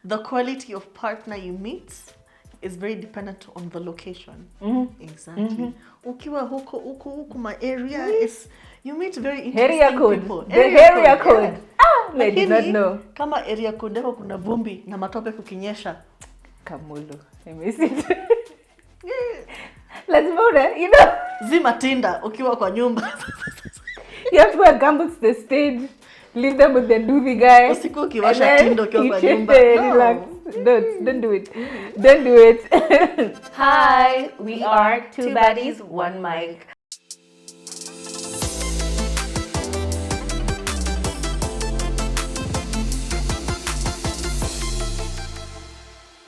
the quality of partner you meet is very dependent on the location. Exactly. Ukiwa huko my area is you meet very interesting area code. people. The area code. Yeah. I did not know. Kama area code yako kuna vumbi na matope kukinyesha. Kamulu. I miss it. Let's vote, you know. Zima Tinder ukiwa kwa nyumba. You have to wear gumboots to the stage. Leave them with the doobie guy. Usiku ukiwasha Tinder ukiwa kwa nyumba. Relax. Don't do it. Don't do it. Hi, we are two baddies, one mic.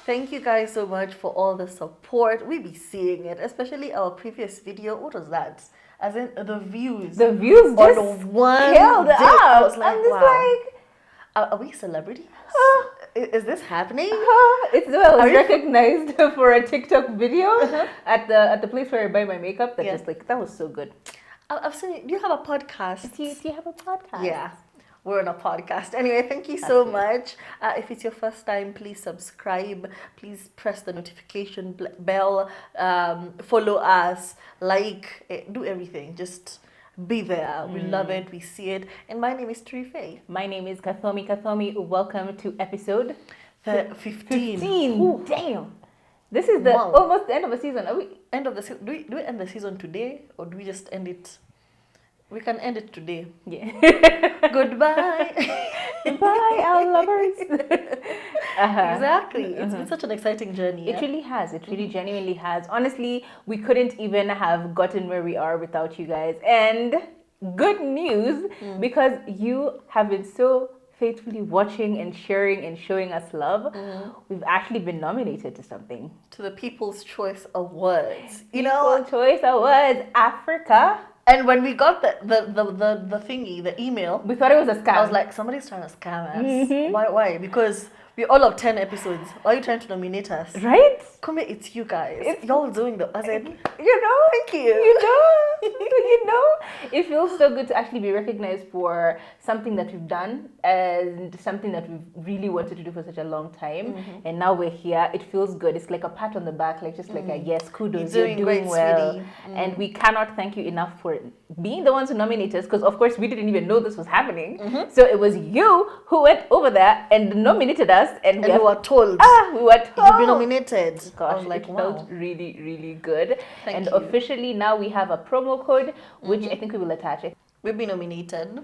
Thank you guys so much for all the support. We be seeing it, especially our previous video. What was that? As in the views. The views just on one killed day. I up. was like, I'm just wow. Are we celebrities? Is this happening? It's I was recognized for a TikTok video at the place where I buy my makeup. That just like that was so good. I've seen it. Do you have a podcast? Do you have a podcast? Yeah. We're on a podcast. Anyway, thank you so much. If it's your first time, please subscribe. Please press the notification bell. Follow us. Like. Do everything. Just be there. We love it. We see it. And my name is Trife. My name is Kathomi. Welcome to episode 15. 15. Ooh, damn. This is the almost the end of the season. Are we end of the season? Do we end the season today, or do we just end it? We can end it today. Yeah. Goodbye. Bye, our lovers. Exactly. It's been such an exciting journey. It really has. It really genuinely has. Honestly, we couldn't even have gotten where we are without you guys. And good news, because you have been so faithfully watching and sharing and showing us love, we've actually been nominated to something. To the People's Choice Awards. People's Choice Awards, Africa. And when we got the thingy, the email, we thought it was a scam. I was like, somebody's trying to scam us. Why? Because we're all of 10 episodes. Why are you trying to nominate us? Right? Come here, it's you guys. Y'all doing the. I said, thank you. You know, it feels so good to actually be recognized for something that we've done and something that we've really wanted to do for such a long time. And now we're here. It feels good. It's like a pat on the back, like just like a yes, kudos, you're doing great, well. sweetie. And we cannot thank you enough for being the ones who nominated us, because of course we didn't even know this was happening. So it was you who went over there and nominated us, and we were told. We were told. You've been nominated. Gosh, I was like, it wow. felt really, really good. Thank you. Officially now we have a promo code, which I think we will attach it. We've been nominated.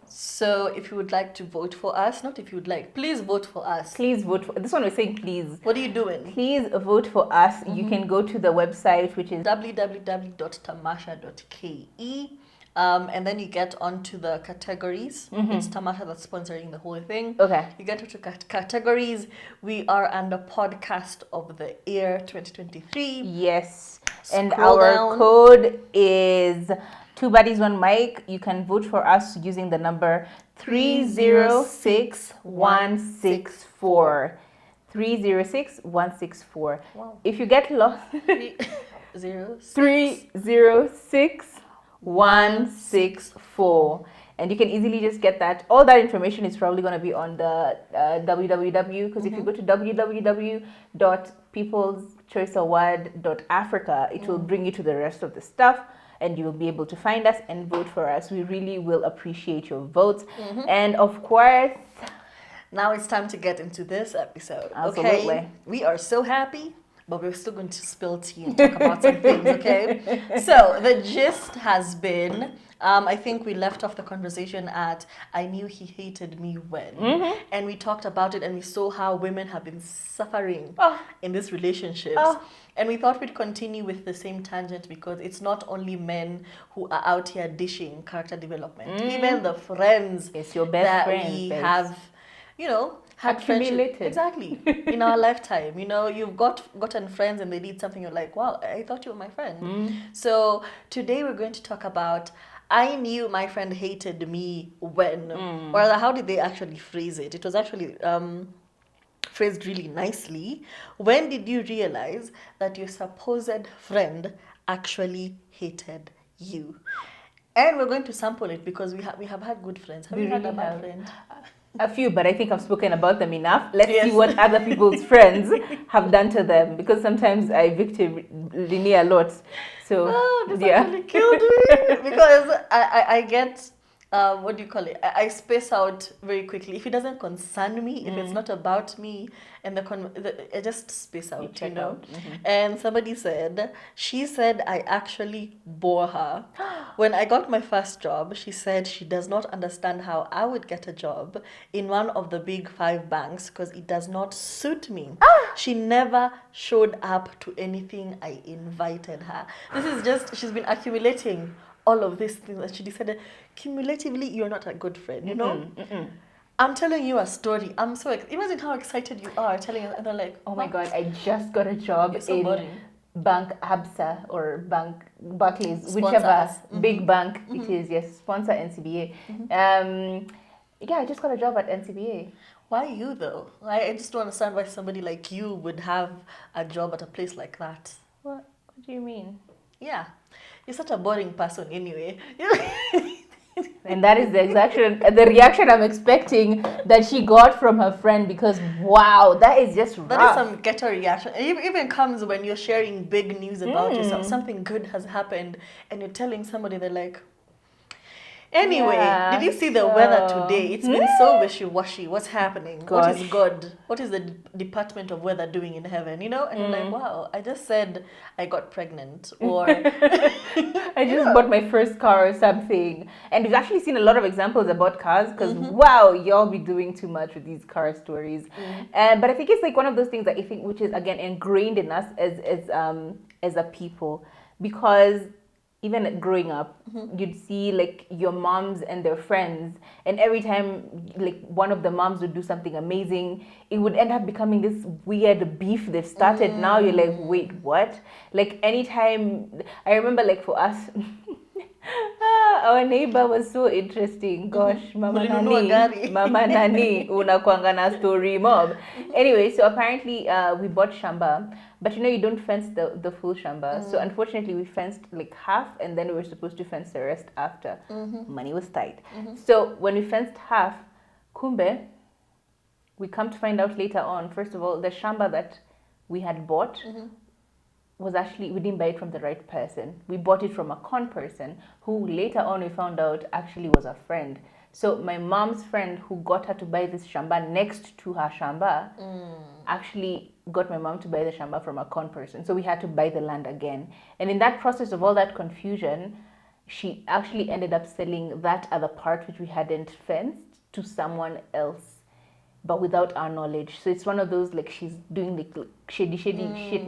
So if you would like to vote for us, not if you would like, please vote for us. Please vote for this one. We're saying please. What are you doing? Please vote for us. You can go to the website, which is www.tamasha.ke. And then you get onto the categories. It's Tamasha that's sponsoring the whole thing. Okay. You get into categories. We are under Podcast of the Year 2023. Yes. And Scroll our down. code is 2 Buddies 1 Mic. You can vote for us using the number 306164. 306164. Wow. If you get lost, 306164. And you can easily just get that. All that information is probably going to be on the www, because if you go to www.peopleschoiceaward.africa, it will bring you to the rest of the stuff, and you'll be able to find us and vote for us. We really will appreciate your votes. And of course, now it's time to get into this episode. Absolutely. Okay? We are so happy, but we're still going to spill tea and talk about some things, okay? So the gist has been, I think we left off the conversation at I knew he hated me when. And we talked about it, and we saw how women have been suffering in these relationships. And we thought we'd continue with the same tangent, because it's not only men who are out here dishing character development. Even the friends it's your best that friend, we babes. have, had Accumulated. friendship. Exactly. In our lifetime. You've gotten friends and they did something, you're like, wow, I thought you were my friend. So today we're going to talk about I knew my friend hated me when. Or rather, how did they actually phrase it? It was actually phrased really nicely. When did you realize that your supposed friend actually hated you? And we're going to sample it, because we have had good friends. Have you had a bad friend? A few, but I think I've spoken about them enough. Let's see Yes. what other people's friends have done to them, because sometimes I victim Linnea a lot. So Oh, this yeah. actually killed me because I get what do you call it? I space out very quickly. If it doesn't concern me, if it's not about me, and I just space You out, you check know. out. And somebody said, she said I actually bore her. When I got my first job, she said she does not understand how I would get a job in one of the big 5 banks because it does not suit me. She never showed up to anything I invited her. This is just, she's been accumulating all of these things and she decided, cumulatively, you're not a good friend, you know? I'm telling you a story. I'm so, imagine how excited you are telling us, and they're like, Oh my "What? God, I just got a job You're so in boring." Bank Absa or Bank Barclays, Sponsor whichever us. big bank it is. Yes, sponsor NCBA. Yeah, I just got a job at NCBA. Why you though? I just don't understand why somebody like you would have a job at a place like that. What do you mean? Yeah, you're such a boring person anyway. And that is the reaction I'm expecting that she got from her friend, because wow, that is just rough. That is some ghetto reaction. It even comes when you're sharing big news about yourself. Something good has happened and you're telling somebody, they're like, anyway, Yeah, did you see the weather today? It's been so wishy-washy. What's happening? What is Gosh. good? What is the Department of Weather doing in heaven? You know? And you're like, wow, I just said I got pregnant. Or, I just bought my first car or something. And we've actually seen a lot of examples about cars, because wow, y'all be doing too much with these car stories. But I think it's like one of those things that I think, which is again ingrained in us as a people, because even growing up, you'd see like your moms and their friends, and every time like one of the moms would do something amazing, it would end up becoming this weird beef they've started. Now you're like, wait, what? Like anytime, I remember like for us, our neighbor was so interesting. Gosh, Mama Ulinunua gari. Nani, Mama Nani, unakwanga na story mob. Anyway, so apparently we bought shamba, but you know you don't fence the full shamba. So unfortunately we fenced like half, and then we were supposed to fence the rest after. Money was tight. So when we fenced half, kumbe, we come to find out later on, first of all, the shamba that we had bought was actually, we didn't buy it from the right person. We bought it from a con person who later on we found out actually was a friend. So my mom's friend who got her to buy this shamba next to her shamba actually got my mom to buy the shamba from a con person. So we had to buy the land again. And in that process of all that confusion, she actually ended up selling that other part which we hadn't fenced to someone else, but without our knowledge. So it's one of those like she's doing like shady shit.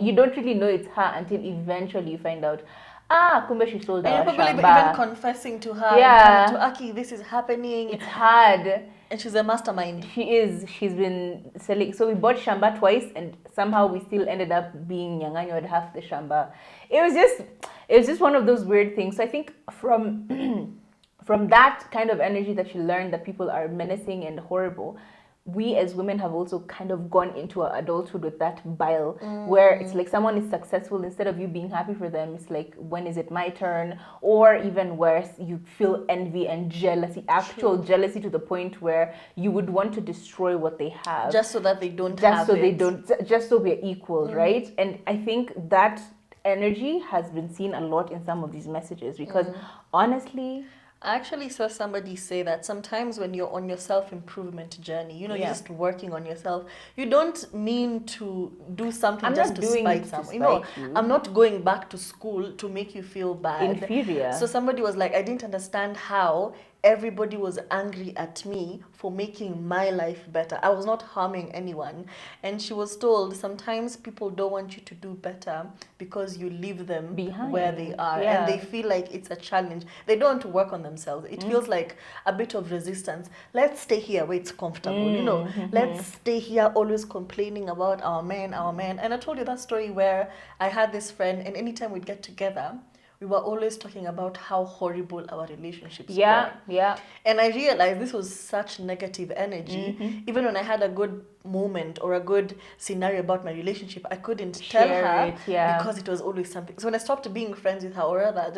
You don't really know it's her until eventually you find out, kumbe she sold And our you're probably even shamba. confessing to her, Yeah. and telling to Aki, this is happening. It's hard. And she's a mastermind. She is. She's been selling. So we bought shamba twice, and somehow we still ended up being nyang'anywa at half the shamba. It was just one of those weird things. So I think from from that kind of energy that you learn that people are menacing and horrible, we as women have also kind of gone into our adulthood with that bile, where it's like someone is successful, instead of you being happy for them, it's like, when is it my turn? Or even worse, you feel envy and jealousy, actual jealousy, to the point where you would want to destroy what they have, Just so that they don't just have so it. they don't, just so we're equal, right? And I think that energy has been seen a lot in some of these messages, because honestly, I actually saw somebody say that sometimes when you're on your self-improvement journey, you know, you're just working on yourself, you don't mean to do something I'm just not to doing spite it to someone. You know, spite you. I'm not going back to school to make you feel bad. Inferior. So somebody was like, I didn't understand how everybody was angry at me for making my life better. I was not harming anyone. And she was told sometimes people don't want you to do better because you leave them Behind. where they are. Yeah. And they feel like it's a challenge. They don't want to work on themselves. It feels like a bit of resistance. Let's stay here where it's comfortable. You know, let's stay here always complaining about our men, our men. And I told you that story where I had this friend, and anytime we'd get together, we were always talking about how horrible our relationships were. Yeah. And I realized this was such negative energy. Even when I had a good moment or a good scenario about my relationship, I couldn't tell Share her it, yeah. because it was always something. So when I stopped being friends with her, or rather,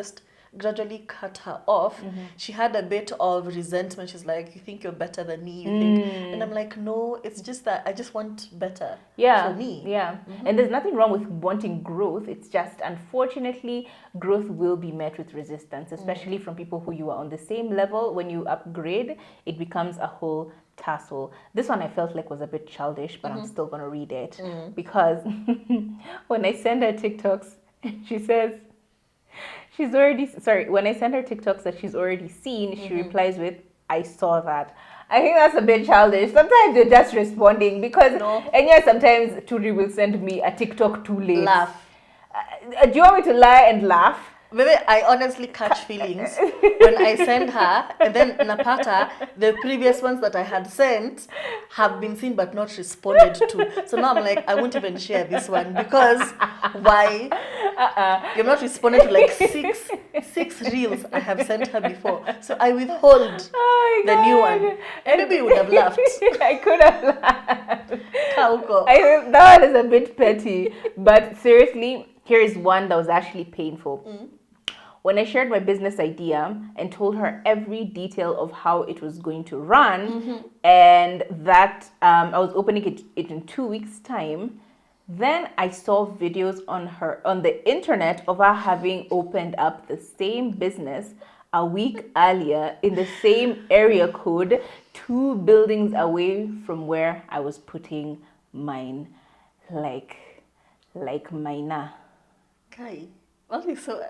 gradually cut her off, she had a bit of resentment. She's like, you think you're better than me, you think, and I'm like, no, it's just that I just want better for me. Yeah. And there's nothing wrong with wanting growth. It's just, unfortunately, growth will be met with resistance, especially from people who you are on the same level. When you upgrade, it becomes a whole tassel. This one I felt like was a bit childish, but I'm still going to read it because when I send her TikToks, she says, she's already, sorry, when I send her TikToks that she's already seen, she replies with, I saw that. I think that's a bit childish. Sometimes you're just responding because, and yeah, sometimes Turi will send me a TikTok too late. Laugh. Do you want me to lie and laugh? Maybe I honestly catch feelings when I send her, and then Napata, the previous ones that I had sent have been seen but not responded to. So now I'm like, I won't even share this one because why? You've not responded to like six reels I have sent her before. So I withhold the new one. And maybe you would have laughed. I could have laughed. Kauko. I think that one is a bit petty. But seriously, here is one that was actually painful. When I shared my business idea and told her every detail of how it was going to run and that I was opening it in 2 weeks' time, then I saw videos on the internet of her having opened up the same business a week earlier in the same area code, 2 buildings away from where I was putting mine, like mine. Kai. Only so.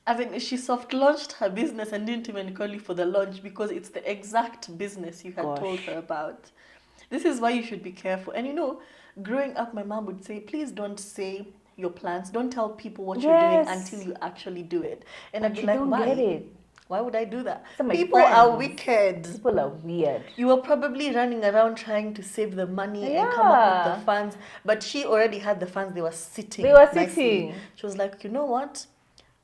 I mean, she soft launched her business and didn't even call you for the launch because it's the exact business you had told her about. This is why you should be careful. And you know, growing up, my mom would say, please don't say your plans. Don't tell people what you're doing until you actually do it. And I'd be like, why? Get it. Why would I do that? People are wicked. People are weird. You were probably running around trying to save the money and come up with the funds. But she already had the funds. They were sitting. Nicely. She was like, you know what?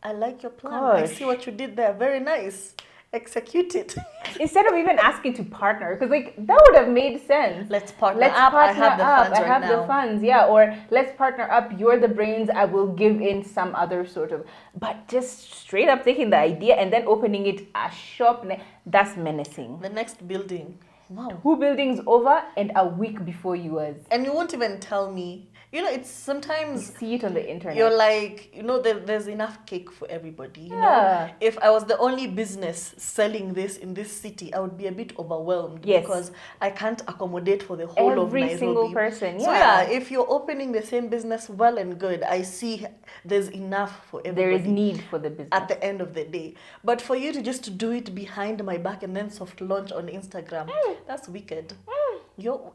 I like your plan. I see what you did there. Very nice. Execute it. Instead of even asking to partner, because like that would have made sense. Let's partner up. I have the funds right now. The funds, yeah. Or let's partner up. You're the brains. I will give in some other sort of. But just straight up taking the idea and then opening it a shop, that's menacing. The next building. Wow. 2 buildings over and a week before yours. And you won't even tell me. You know, it's sometimes... You see it on the internet. You're like, you know, there's enough cake for everybody. You know, if I was the only business selling this in this city, I would be a bit overwhelmed because I can't accommodate for the whole of Nairobi. Every single person, So yeah, if you're opening the same business, well and good. I see there's enough for everybody. There is need for the business. At the end of the day. But for you to just do it behind my back and then soft launch on Instagram, that's wicked.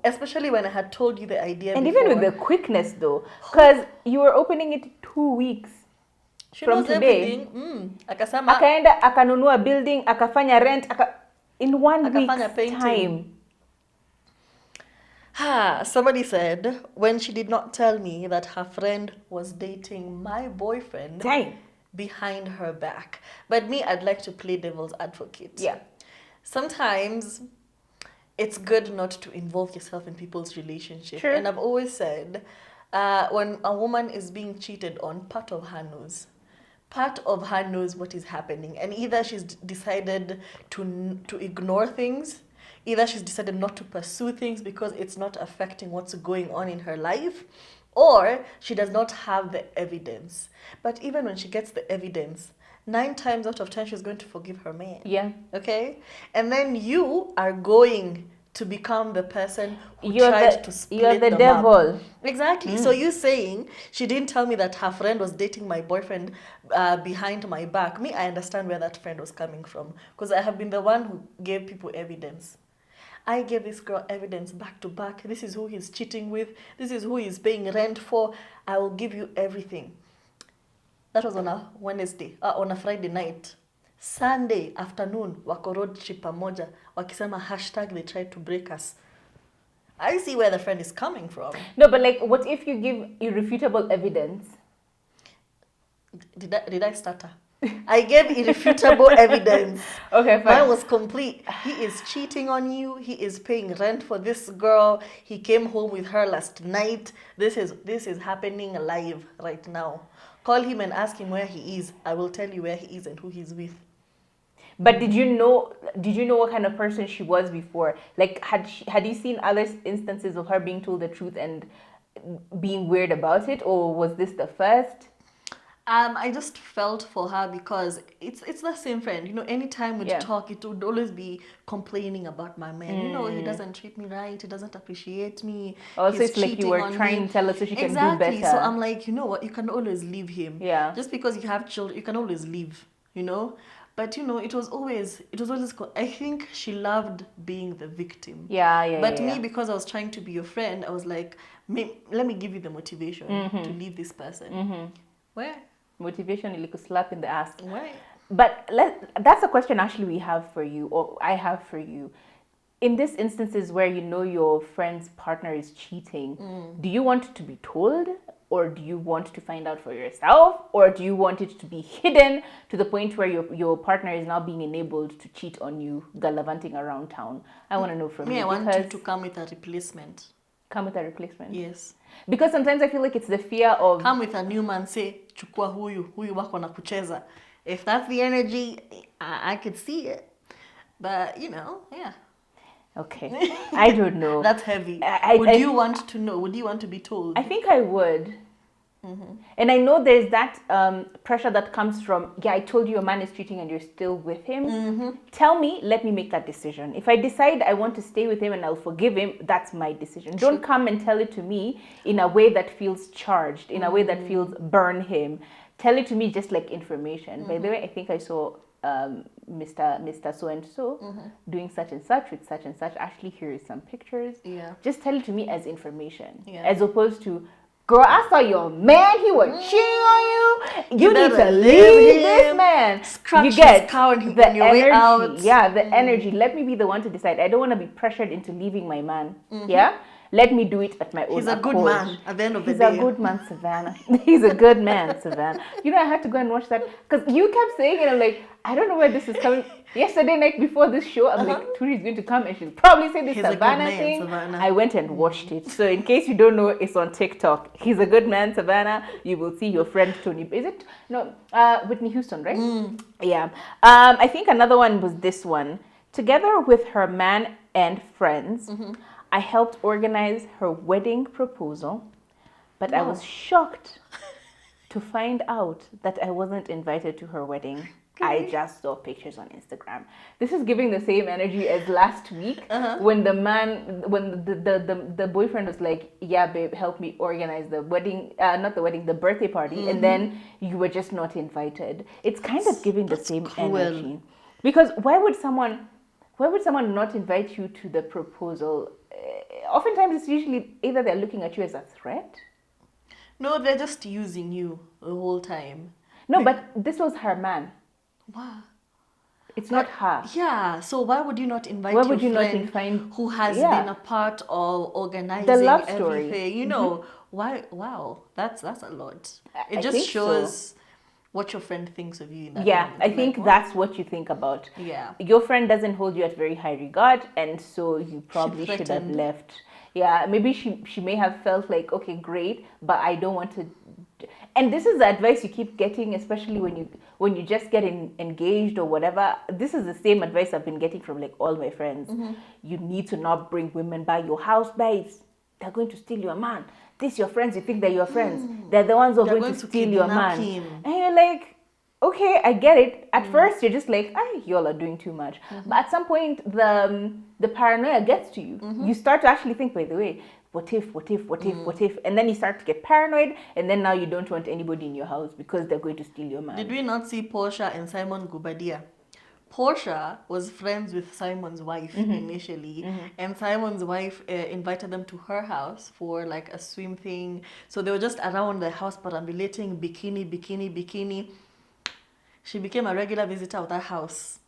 Especially when I had told you the idea and before. Even with the quickness though, because you were opening it 2 weeks she from knows today. Akasema akaenda akanunua building, akafanya rent, in 1 week's time. Somebody said when she did not tell me that her friend was dating my boyfriend behind her back. But me, I'd like to play devil's advocate. Yeah. Sometimes it's good not to involve yourself in people's relationships. Sure. And I've always said, when a woman is being cheated on, part of her knows what is happening. And either she's decided to ignore things, either she's decided not to pursue things because it's not affecting what's going on in her life, or she does not have the evidence. But even when she gets the evidence, 9 times out of 10, she's going to forgive her man. Yeah. Okay? And then you are going to become the person who tried to split them up. You're the devil. Exactly. So you're saying, she didn't tell me that her friend was dating my boyfriend behind my back. Me, I understand where that friend was coming from. Because I have been the one who gave people evidence. I gave this girl evidence back to back. This is who he's cheating with. This is who he's paying rent for. I will give you everything. That was on a Wednesday, on a Friday night. Sunday afternoon, wako road trip pamoja, wakisema hashtag they tried to break us. I see where the friend is coming from. No, but like, what if you give irrefutable evidence? Did I stutter? I gave irrefutable evidence. Okay, fine. Mine was complete. He is cheating on you. He is paying rent for this girl. He came home with her last night. This is happening live right now. Call him and ask him where he is. I will tell you where he is and who he's with. But did you know what kind of person she was before? Like, had you seen other instances of her being told the truth and being weird about it, or was this the first? I just felt for her because it's the same friend. You know, anytime we'd talk, it would always be complaining about my man. You know, he doesn't treat me right. He doesn't appreciate me. Also, it's like you were trying to tell her so she can do better. So I'm like, you know what? You can always leave him. Yeah. Just because you have children, you can always leave. You know. But you know, it was always. I think she loved being the victim. But me, because I was trying to be your friend, I was like, let me give you the motivation to leave this person. Where? Motivation, like a slap in the ass. Why? But that's a question actually we have for you, or I have for you. In these instances where you know your friend's partner is cheating, do you want it to be told, or do you want to find out for yourself, or do you want it to be hidden to the point where your partner is now being enabled to cheat on you, gallivanting around town? I want to know from you. I want you to come with a replacement. Come with a replacement? Yes. Because sometimes I feel like it's the fear of... Come with a new man, say, chukua huyu wako na kucheza. If that's the energy, I could see it. But, you know, yeah. Okay. I don't know. That's heavy. Would you want to know? Would you want to be told? I think I would. And I know there's that pressure that comes from, I told you a man is cheating and you're still with him. Tell me, let me make that decision. If I decide I want to stay with him and I'll forgive him, that's my decision. True. Don't come and tell it to me in a way that feels charged, in a way that feels burn him. Tell it to me just like information. By the way, I think I saw Mr. So-and-so doing such and such with such and such. Actually, here is some pictures. Yeah. Just tell it to me as information. As opposed to, girl, I saw your man, he was cheating on you. You need to leave this man. You get the energy. Yeah, the energy. Let me be the one to decide. I don't want to be pressured into leaving my man. Yeah? Let me do it at my own He's a accord. good man at the end of the day. He's a good man, Savannah. He's a good man, Savannah. You know, I had to go and watch that because you kept saying it. I'm like, I don't know where this is coming. Yesterday night before this show, I'm like, Turi's going to come and she'll probably say this Savannah thing. Savannah. I went and watched it. So in case you don't know, it's on TikTok. He's a good man, Savannah. You will see your friend Tony. Is it? No, Whitney Houston, right? Yeah. I think another one was this one. Together with her man and friends, I helped organize her wedding proposal, but I was shocked to find out that I wasn't invited to her wedding. I just saw pictures on Instagram. This is giving the same energy as last week when the boyfriend was like, yeah, babe, help me organize the wedding, the birthday party. And then you were just not invited. It's kind of giving the same energy. Because why would someone not invite you to the proposal? Oftentimes it's usually either they're looking at you as a threat. No, they're just using you the whole time. No, but this was her man. Wow. It's not her. Yeah, so why would you not invite your friend who has been a part of organizing the love story? Everything? You know, why? Wow, that's a lot. It just shows what your friend thinks of you. In that moment. I think that's what you think about. Yeah. Your friend doesn't hold you at very high regard, and so you probably should have left. Yeah, maybe she may have felt like, okay, great, but I don't want to. And this is the advice you keep getting, especially when you just get engaged or whatever. This is the same advice I've been getting from like all my friends. You need to not bring women by your house, babes. They're going to steal your man. This your friends, you think they're your friends. They're the ones who are going to steal your man. And you're like, okay, I get it. At first, you're just like, y'all are doing too much. But at some point, the paranoia gets to you. You start to actually think, by the way, what if? And then you start to get paranoid, and then now you don't want anybody in your house because they're going to steal your man. Did we not see Portia and Simon Gubadia? Portia was friends with Simon's wife initially, and Simon's wife invited them to her house for like a swim thing. So they were just around the house perambulating, bikini. She became a regular visitor of that house.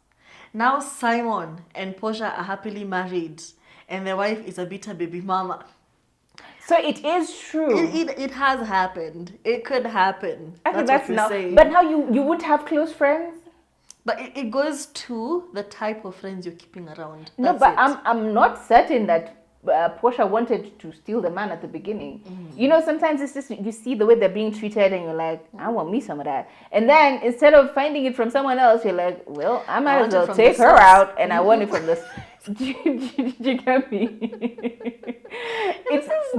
Now Simon and Portia are happily married, and their wife is a bitter baby mama. So it is true. It has happened. It could happen. Okay, that's what you're saying. But now you wouldn't have close friends? But it goes to the type of friends you're keeping around. No, but I'm not certain that Portia wanted to steal the man at the beginning. You know, sometimes it's just you see the way they're being treated, and you're like, I want me some of that. And then instead of finding it from someone else, you're like, well, I might as well take her out, and I want it from this. Do you get me?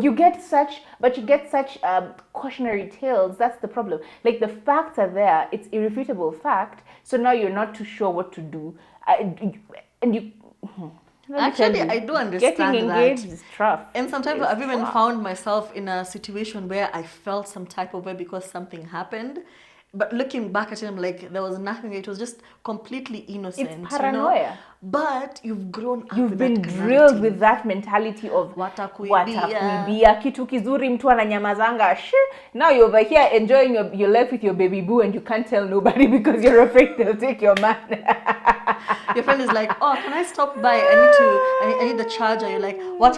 You get such cautionary tales. That's the problem. Like the facts are there. It's irrefutable fact. So now you're not too sure what to do, Actually, I do understand getting engaged is tough. And sometimes I've even found myself in a situation where I felt some type of way because something happened. But looking back at it, I'm like, there was nothing. It was just completely innocent. It's paranoia. You know? But you've grown up. You've been drilled with that mentality of watakuibia, kitu kizuri mtu ananyamazanga. Now you're over here enjoying your life with your baby boo, and you can't tell nobody because you're afraid they'll take your man. Your friend is like, oh, can I stop by? I need the charger. You're like, what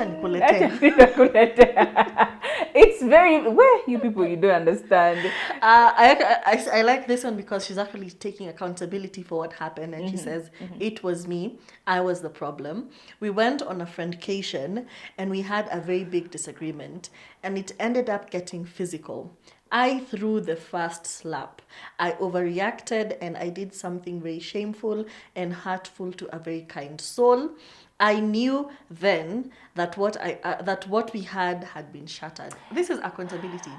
It's very, where you people, you don't understand. I like this one because she's actually taking accountability for what happened, and she says, it was me. I was the problem. We went on a friendcation and we had a very big disagreement, and it ended up getting physical. I threw the first slap. I overreacted, and I did something very shameful and hurtful to a very kind soul. I knew then that what we had been shattered. This is accountability.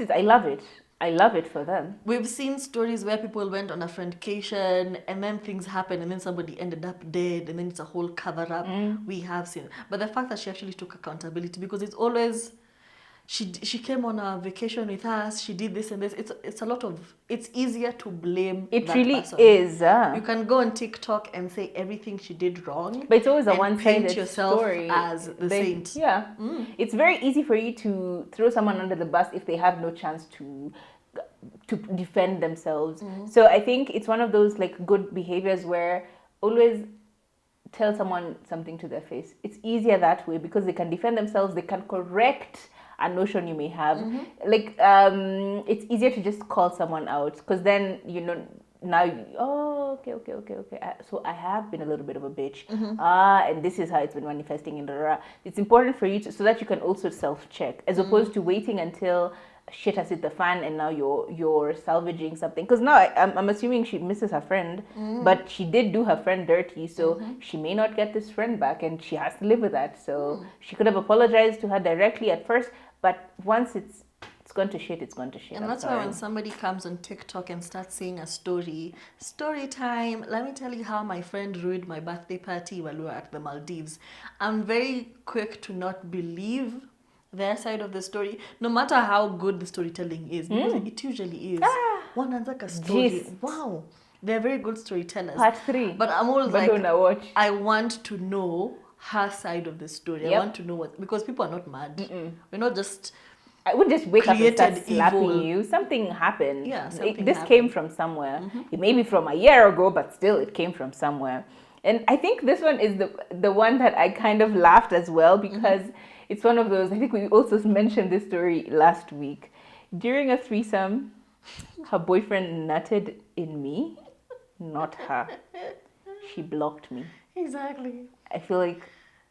I love it. I love it for them. We've seen stories where people went on a friendcation and then things happened and then somebody ended up dead and then it's a whole cover-up. We have seen. But the fact that she actually took accountability, because it's always, she came on a vacation with us, she did this and this. It's easier to blame It really person. Is. You can go on TikTok and say everything she did wrong. But it's always a one-sided paint yourself story as the saint. Yeah. It's very easy for you to throw someone under the bus if they have no chance to defend themselves. So I think it's one of those like good behaviors where always tell someone something to their face. It's easier that way because they can defend themselves, they can correct a notion you may have. Like it's easier to just call someone out because then now okay. So I have been a little bit of a bitch. And this is how it's been manifesting in the It's important for you so that you can also self-check as opposed to waiting until shit has hit the fan and now you're salvaging something. Because now I'm assuming she misses her friend, but she did do her friend dirty, so she may not get this friend back and she has to live with that. So she could have apologized to her directly at first, but once it's gone to shit, it's gone to shit. And that's why when somebody comes on TikTok and starts saying a story time, let me tell you how my friend ruined my birthday party while we were at the Maldives. I'm very quick to not believe their side of the story, no matter how good the storytelling is, because it usually is. One another story. Gist. Wow. They're very good storytellers. Part 3. But I'm always like, watch. I want to know her side of the story. Yep. I want to know because people are not mad. We're not just... I would just wake up and start evil. slapping you. Something happened. Yeah, This came from somewhere. It may be from a year ago, but still it came from somewhere. And I think this one is the one that I kind of laughed as well because it's one of those, I think we also mentioned this story last week. During a threesome, her boyfriend nutted in me, not her. She blocked me. Exactly. I feel like...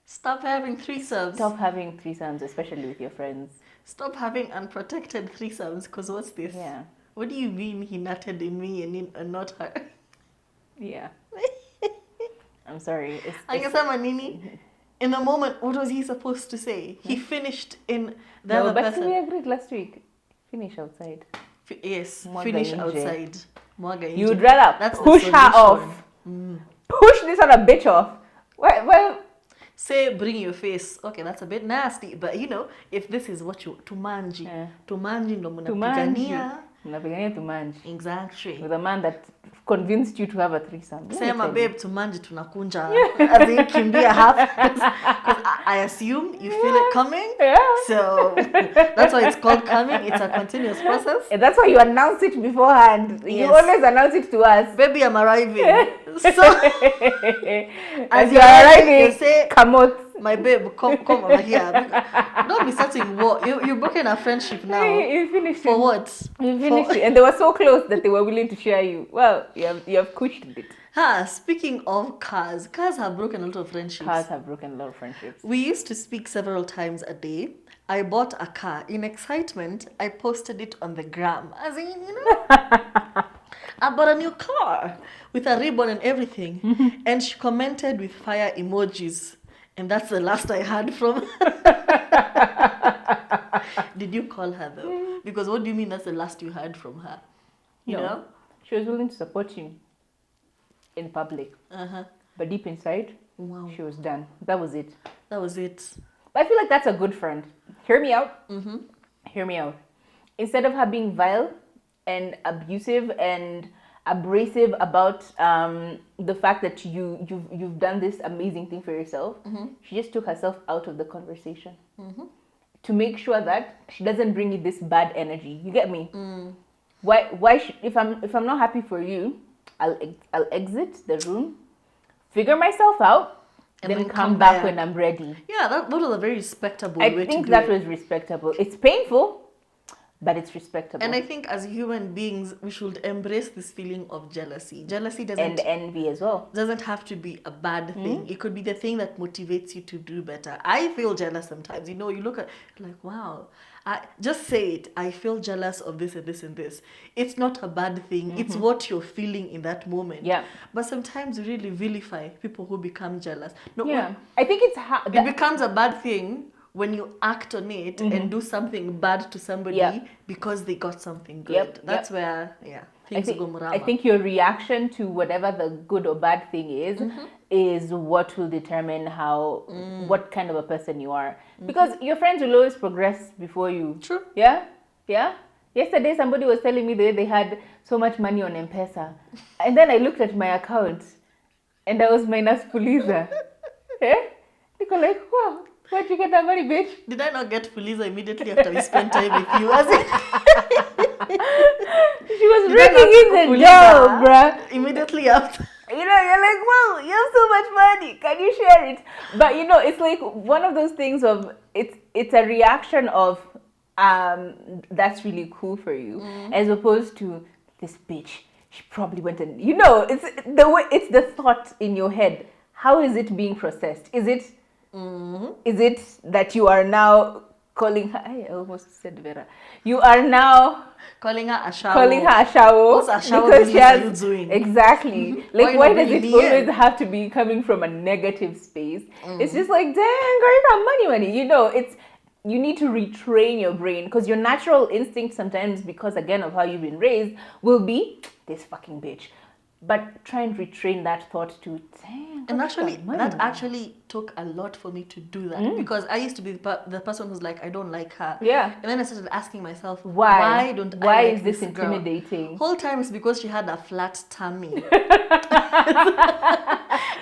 Stop having threesomes. Stop having threesomes, especially with your friends. Stop having unprotected threesomes, because what's this? Yeah. What do you mean he nutted in me and not her? Yeah. I'm sorry. In the moment, what was he supposed to say? He finished in the other but person. we agreed last week. Finish outside. Yes, Mwaga finish nje. outside. You would rather push her off. Push this other bitch off. Well, say bring your face. Okay, that's a bit nasty, but if this is what you tumanji ndo mnapigania. Mnapigania tumanji. Exactly. With a man that convinced you to have a threesome. Sema babe, tumanji tunakunja. As in kimbia half. Because I assume you feel it coming. Yeah. So that's why it's called coming. It's a continuous process. And that's why you announce it beforehand. Yes. You always announce it to us. Baby, I'm arriving. So as you're arriving, you say, Kamot. My babe, come over here. Don't be starting war. You've broken our friendship now. You finished For it. what? You finished it. And they were so close that they were willing to share you. Well, you have cushioned it. Speaking of cars have broken a lot of friendships. Cars have broken a lot of friendships. We used to speak several times a day. I bought a car. In excitement, I posted it on the gram. As in, I bought a new car with a ribbon and everything. And she commented with fire emojis. And that's the last I heard from her. Did you call her though? Because what do you mean that's the last you heard from her? You know? She was willing to support you in public. But deep inside, wow, she was done. That was it. That was it. But I feel like that's a good friend. Hear me out. Hear me out. Instead of her being vile and abusive and abrasive about the fact that you've done this amazing thing for yourself, she just took herself out of the conversation to make sure that she doesn't bring you this bad energy. You get me? If I'm not happy for you, I'll exit the room, figure myself out, and then come back when I'm ready. Yeah, that was a very respectable way to do it. I think that was respectable. It's painful, but it's respectable. And I think as human beings, we should embrace this feeling of jealousy. Jealousy doesn't... And envy as well. Doesn't have to be a bad thing. It could be the thing that motivates you to do better. I feel jealous sometimes. You look at like, wow. Just say it. I feel jealous of this and this and this. It's not a bad thing. It's what you're feeling in that moment. Yeah. But sometimes we really vilify people who become jealous. No, yeah. I think it's... it becomes a bad thing when you act on it and do something bad to somebody because they got something good. That's where, things go mrama. I think your reaction to whatever the good or bad thing is what will determine what kind of a person you are. Because your friends will always progress before you. True. Yeah? Yeah? Yesterday, somebody was telling me they had so much money on M-Pesa. And then I looked at my account and I was minus Puliza. They go like, wow. Where'd you get that money, bitch? Did I not get Fuliza immediately after we spent time with you? She was raking in the dough, bruh. Immediately after. You're like, wow, you have so much money. Can you share it? But it's like one of those things of it's a reaction of that's really cool for you, as opposed to this bitch. She probably went and it's the thought in your head. How is it being processed? Is it that you are now calling her? I almost said Vera. You are now calling her a shower. What's a shower? Because are you doing? Exactly. Like, why does it always have to be coming from a negative space? It's just like, dang, girl, you got money. You need to retrain your brain, because your natural instinct sometimes, because again of how you've been raised, will be this fucking bitch. But try and retrain that thought to, dang. And that actually took a lot for me to do that, because I used to be the person who's like, I don't like her. Yeah. And then I started asking myself, why like is this intimidating? Whole time it's because she had a flat tummy.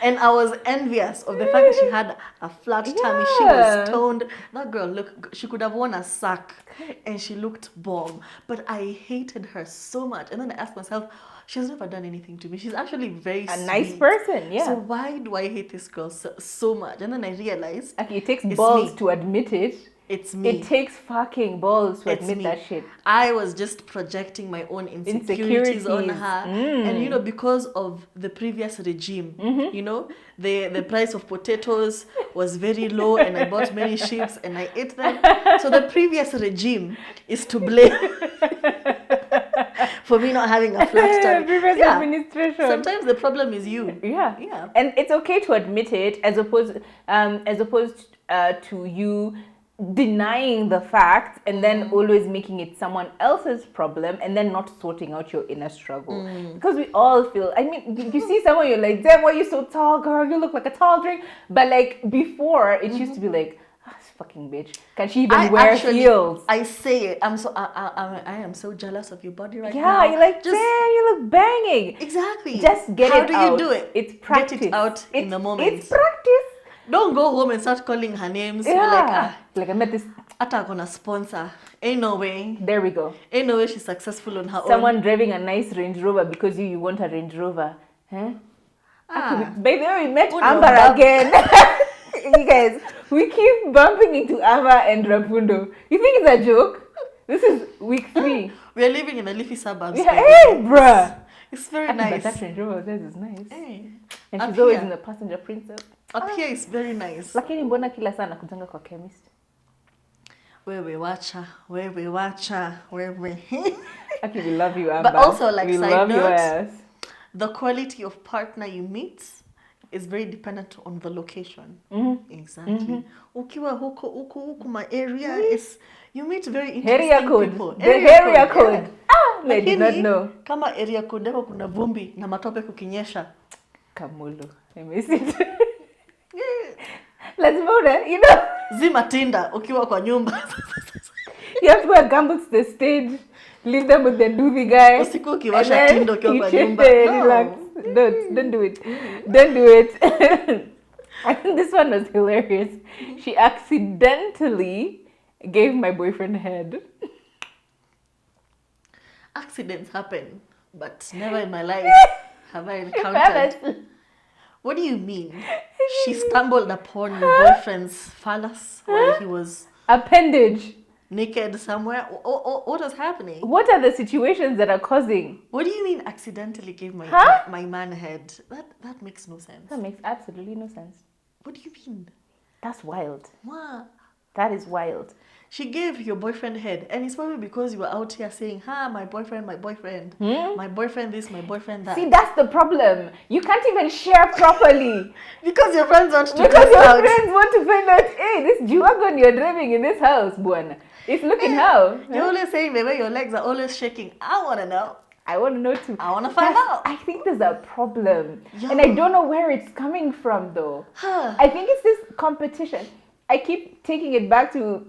And I was envious of the fact that she had a flat tummy. She was toned. That girl, she could have worn a sack and she looked bomb. But I hated her so much. And then I asked myself, she has never done anything to me. She's actually very sweet. Nice person, yeah. So why do I hate this girl so much? And then I realized... Okay, it takes balls to admit it. It's me. It takes fucking balls to admit that shit. I was just projecting my own insecurities on her. And, because of the previous regime, the price of potatoes was very low and I bought many chips and I ate them. So the previous regime is to blame for me not having a flat tummy. Previous administration. Sometimes the problem is you. Yeah. And it's okay to admit it as opposed to you denying the fact and then always making it someone else's problem and then not sorting out your inner struggle. Because we all feel, you see someone, you're like, damn, why are you so tall, girl? You look like a tall drink. But like before, it used to be like, this fucking bitch, can she even wear heels? I say it. I am so jealous of your body right now. Yeah, you're like, damn, you look banging. Exactly. Just get it out. How do you do it? It's practice. Get it out in the moment. It's practice. Don't go home and start calling her names. Like I met this. Ata gonna sponsor. Ain't no way. There we go. Ain't no way she's successful on her own. Someone driving a nice Range Rover because you want a Range Rover. Huh? By the way, we met Amber again. You guys, we keep bumping into Ava and Rapundo. You think it's a joke? This is week 3. We're living in the leafy suburbs. Yeah, baby. hey, bruh. It's very But nice. that Range Rover of theirs is nice. Hey. And Up she's always here. in the passenger princess. Up here is very nice. Lakini mbona kila saa nakujanga kwa chemist? Wewe wacha. Okay, we love you, Amber. But also, like, we side love your note, ass. the quality of partner you meet is very dependent on the location. Exactly. Ukiwa huko my area is you meet very interesting Area code. people. The area code. Yeah. Ah, I did not know. Kama area code yako kuna vumbi na matope kukinyesha. Kamulu. I miss it. Let's vote, you know. Zima Tinder ukiwa kwa nyumba. You have to wear gumboots to the stage. Leave them with the doobie guy. Usiku ukiwasha Tinder ukiwa kwa nyumba. Relax. Don't do it. Don't do it. I think this one was hilarious. She accidentally gave my boyfriend head. Accidents happen, but never in my life have I encountered. What do you mean? She stumbled upon your boyfriend's phallus while he was Appendage. naked somewhere. What was happening? What are the situations that are causing? What do you mean accidentally gave my Huh? my man head? That makes no sense. That makes absolutely no sense. What do you mean? That's wild. What? That is wild. She gave your boyfriend head, and it's probably because you were out here saying, my boyfriend, my boyfriend this, my boyfriend that. See, that's the problem. You can't even share properly. Because your friends want to Because miss your out. friends want to find out, hey, this G-Wagon you're driving in this house, buana. It's looking how. You're always saying the way your legs are always shaking. I want to know. I want to know too. I want to find out. I think there's a problem. Yeah. And I don't know where it's coming from though. I think it's this competition. I keep taking it back to,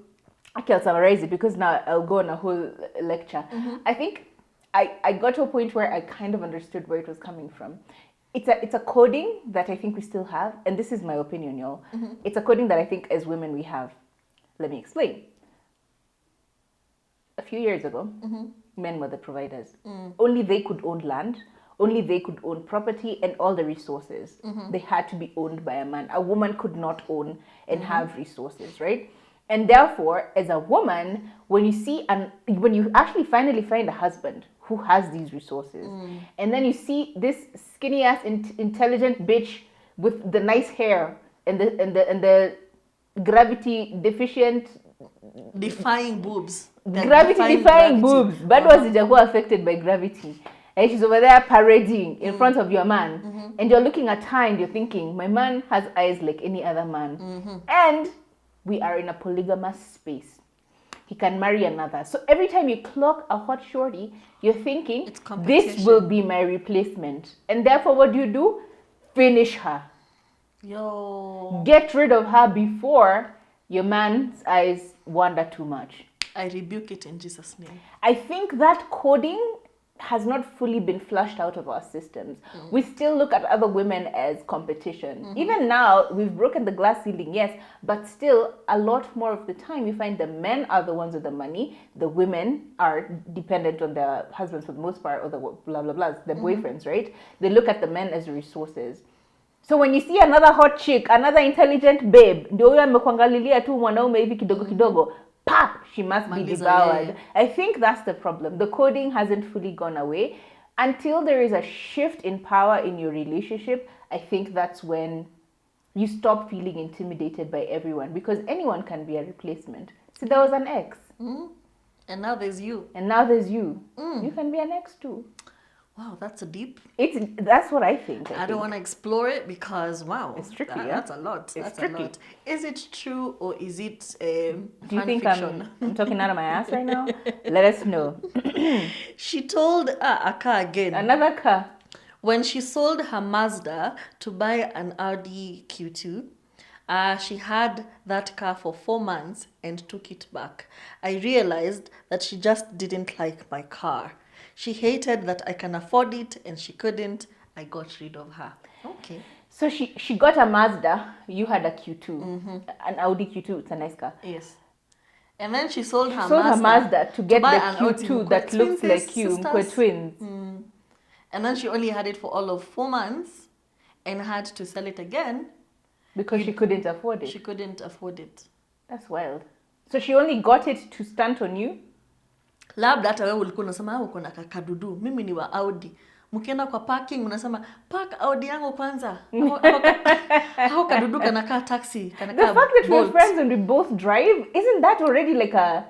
okay, I'll summarize it because now I'll go on a whole lecture. I think I got to a point where I kind of understood where it was coming from. It's a coding that I think we still have, and this is my opinion, y'all. It's a coding that I think as women we have. Let me explain. A few years ago, men were the providers. Only they could own land, only they could own property and all the resources. They had to be owned by a man. A woman could not own and have resources, right? And therefore, as a woman, when you actually finally find a husband who has these resources, and then you see this skinny ass intelligent bitch with the nice hair and the gravity deficient Defying boobs. gravity defying boobs, but was hazijakuwa affected by gravity. And she's over there parading in front of your man, and you're looking at her and you're thinking, my man has eyes like any other man, and we are in a polygamous space. He can marry another. So every time you clock a hot shorty, you're thinking, this will be my replacement. And therefore, what do? Finish her. Yo. Get rid of her before your man's eyes wander too much. I rebuke it in Jesus' name. I think that coding has not fully been flushed out of our systems. We still look at other women as competition. Even now, we've broken the glass ceiling, yes, but still, a lot more of the time, you find the men are the ones with the money, the women are dependent on their husbands for the most part, or the blah, blah, blah, their boyfriends, right? They look at the men as resources. So when you see another hot chick, another intelligent babe, ndio huyo amekuangalilia tu mwanaume hivi kidogo kidogo, pop, she must be devoured. I think that's the problem. The coding hasn't fully gone away. Until there is a shift in power in your relationship, I think that's when you stop feeling intimidated by everyone, because anyone can be a replacement. So there was an ex. And now there's you. And now there's you. You can be an ex too. Wow, that's a deep. That's what I think. I don't want to explore it because wow, it's tricky. That's a lot. That's tricky. A lot. Is it true or is it Do you think fiction? I'm talking out of my ass right now? Let us know. She told a car again. Another car. When she sold her Mazda to buy an Audi Q2, she had that car for 4 months and took it back. I realized that she just didn't like my car. She hated that I can afford it and she couldn't. I got rid of her. Okay. So she got a Mazda. You had a Q2. An Audi Q2. It's a nice car. Yes. And then she sold her Mazda to get the Audi Q2 that looks like you. We're twins. And then she only had it for all of 4 months and had to sell it again Because she couldn't afford it. She couldn't afford it. That's wild. So she only got it to stunt on you? Labda hata wewe ulikuwa unasema uko na kadudu. Mimi ni wa Audi. Mkienda kwa parking unasema park Audi yangu kwanza. How kadudu kanakaa taxi, kanakaa The fact that we're Bolt. friends and we both drive, isn't that already like a...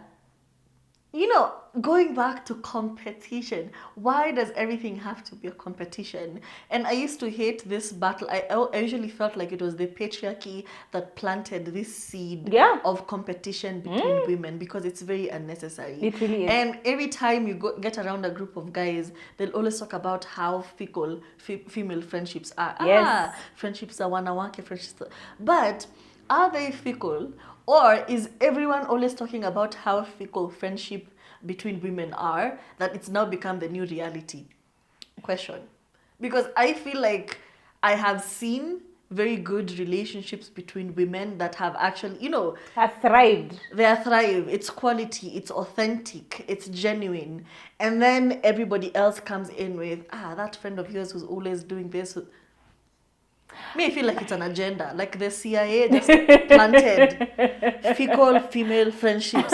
You know, going back to competition, why does everything have to be a competition? And I used to hate this battle. I usually felt like it was the patriarchy that planted this seed of competition between women because it's very unnecessary. It really is. And every time you get around a group of guys, they'll always talk about how fickle female friendships are. Yes. Friendships are wanawake, friendships. But are they fickle? Or is everyone always talking about how fickle friendship between women are, that it's now become the new reality? Question. Because I feel like I have seen very good relationships between women that have actually, you know... Have thrived. They are thrive. It's quality. It's authentic. It's genuine. And then everybody else comes in with, that friend of yours who's always doing this... Me, I feel like it's an agenda. Like the CIA just planted fickle female friendships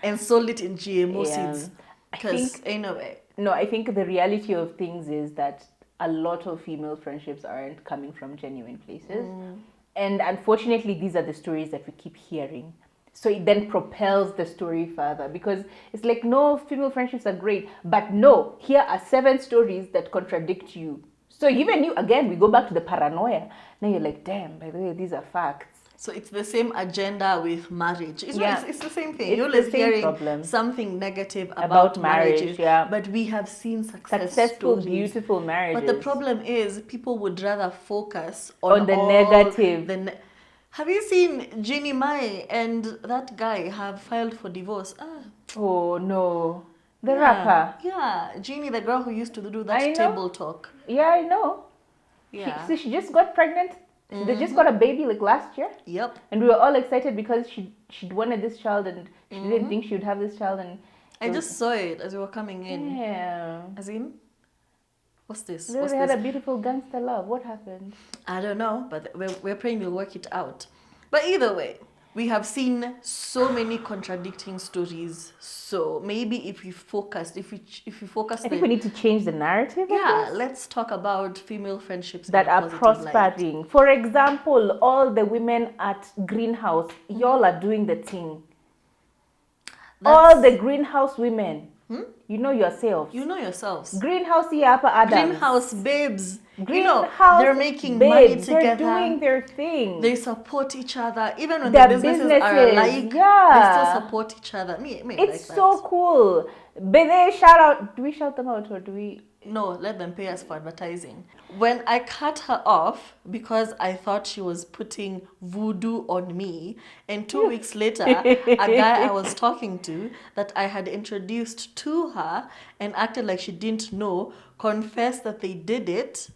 and sold it in GMO seeds. Because, anyway. No, I think the reality of things is that a lot of female friendships aren't coming from genuine places. And unfortunately, these are the stories that we keep hearing. So it then propels the story further because it's like, no, female friendships are great. But no, here are 7 stories that contradict you. So even you, again, we go back to the paranoia. Now you're like, damn, by the way, these are facts. So it's the same agenda with marriage. It's the same thing. It's You're always hearing problem. something negative about marriages. Yeah. But we have seen successful, stories. beautiful marriages. But the problem is people would rather focus on the negative. Have you seen Jeannie Mai and that guy have filed for divorce? Oh, no. The rapper. Yeah, Jeannie, the girl who used to do that table talk. Yeah, I know. Yeah. She just got pregnant. They just got a baby like last year. Yep. And we were all excited because she'd wanted this child and she didn't think she would have this child. And I just saw it as we were coming in. Yeah. As in? What's this? They had a beautiful gangster love. What happened? I don't know, but we're praying they'll work it out. But either way, we have seen so many contradicting stories. So maybe if we focus, I think we need to change the narrative. Yeah, let's talk about female friendships that are prospering. Light. For example, all the women at Greenhouse, y'all are doing the thing. All the Greenhouse women. You know yourselves. You know yourselves. Greenhouse Yapa Adams. Greenhouse babes. Greenhouse they're making money together. They're doing their thing. They support each other. Even when their businesses are alike, they still support each other. It's like so cool. But they shout out. Do we shout them out or do we? No, let them pay us for advertising. When I cut her off because I thought she was putting voodoo on me, and 2 weeks later, a guy I was talking to that I had introduced to her and acted like she didn't know, confessed that they did it,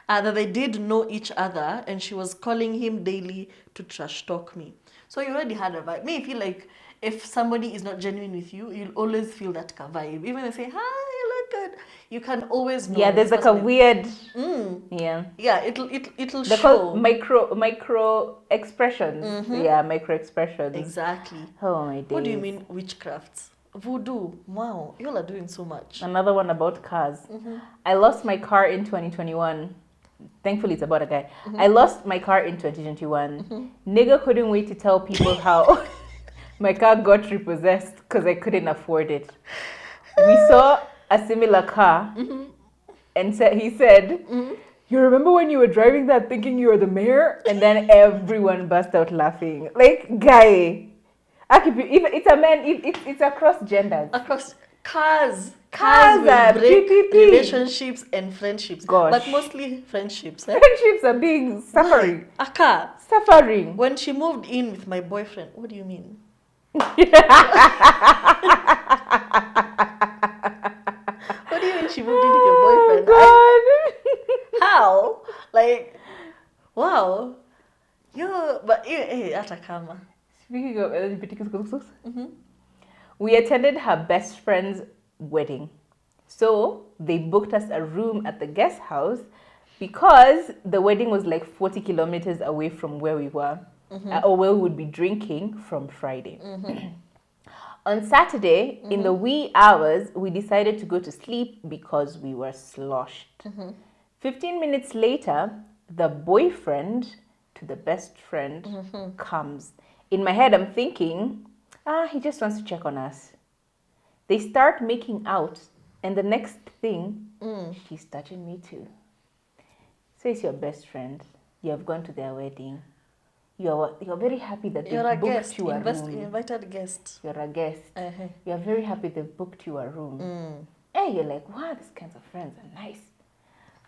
that they did know each other, and she was calling him daily to trash talk me. So you already had a vibe. Me, I feel like if somebody is not genuine with you, you'll always feel that vibe. Even if they say, hi, you look good, you can always know. Yeah, there's like a weird... Yeah, it'll They're show. Micro expressions. Yeah, micro expressions. Exactly. Oh my days. What do you mean witchcrafts? Voodoo. Wow, you all are doing so much. Another one about cars. I lost my car in 2021. Thankfully, it's about a guy. I lost my car in 2021. Nigga couldn't wait to tell people how my car got repossessed because I couldn't afford it. We saw a similar car and he said, you remember when you were driving that thinking you were the mayor? And then everyone burst out laughing. Like, guy, even it's a man, it's across genders. Across cars will break relationships and friendships. Gosh. But mostly friendships. Friendships are being suffering. A car. Suffering. When she moved in with my boyfriend, what do you mean? What do you mean she moved in with your boyfriend? Oh, God. How? Like, wow. But hey, Atakama. Speaking of LGBTQ, we attended her best friend's wedding. So they booked us a room at the guest house because the wedding was like 40 kilometers away from where we were, or where we would be drinking from Friday. On Saturday, in the wee hours, we decided to go to sleep because we were sloshed. 15 minutes later, the boyfriend to the best friend comes. In my head, I'm thinking, he just wants to check on us. They start making out, and the next thing, she's touching me too. So it's your best friend. You have gone to their wedding. You're very happy that You're they a booked guest, you a room. invited guest. You're a guest. You're very happy they booked you a room. And you're like, wow, these kinds of friends are nice.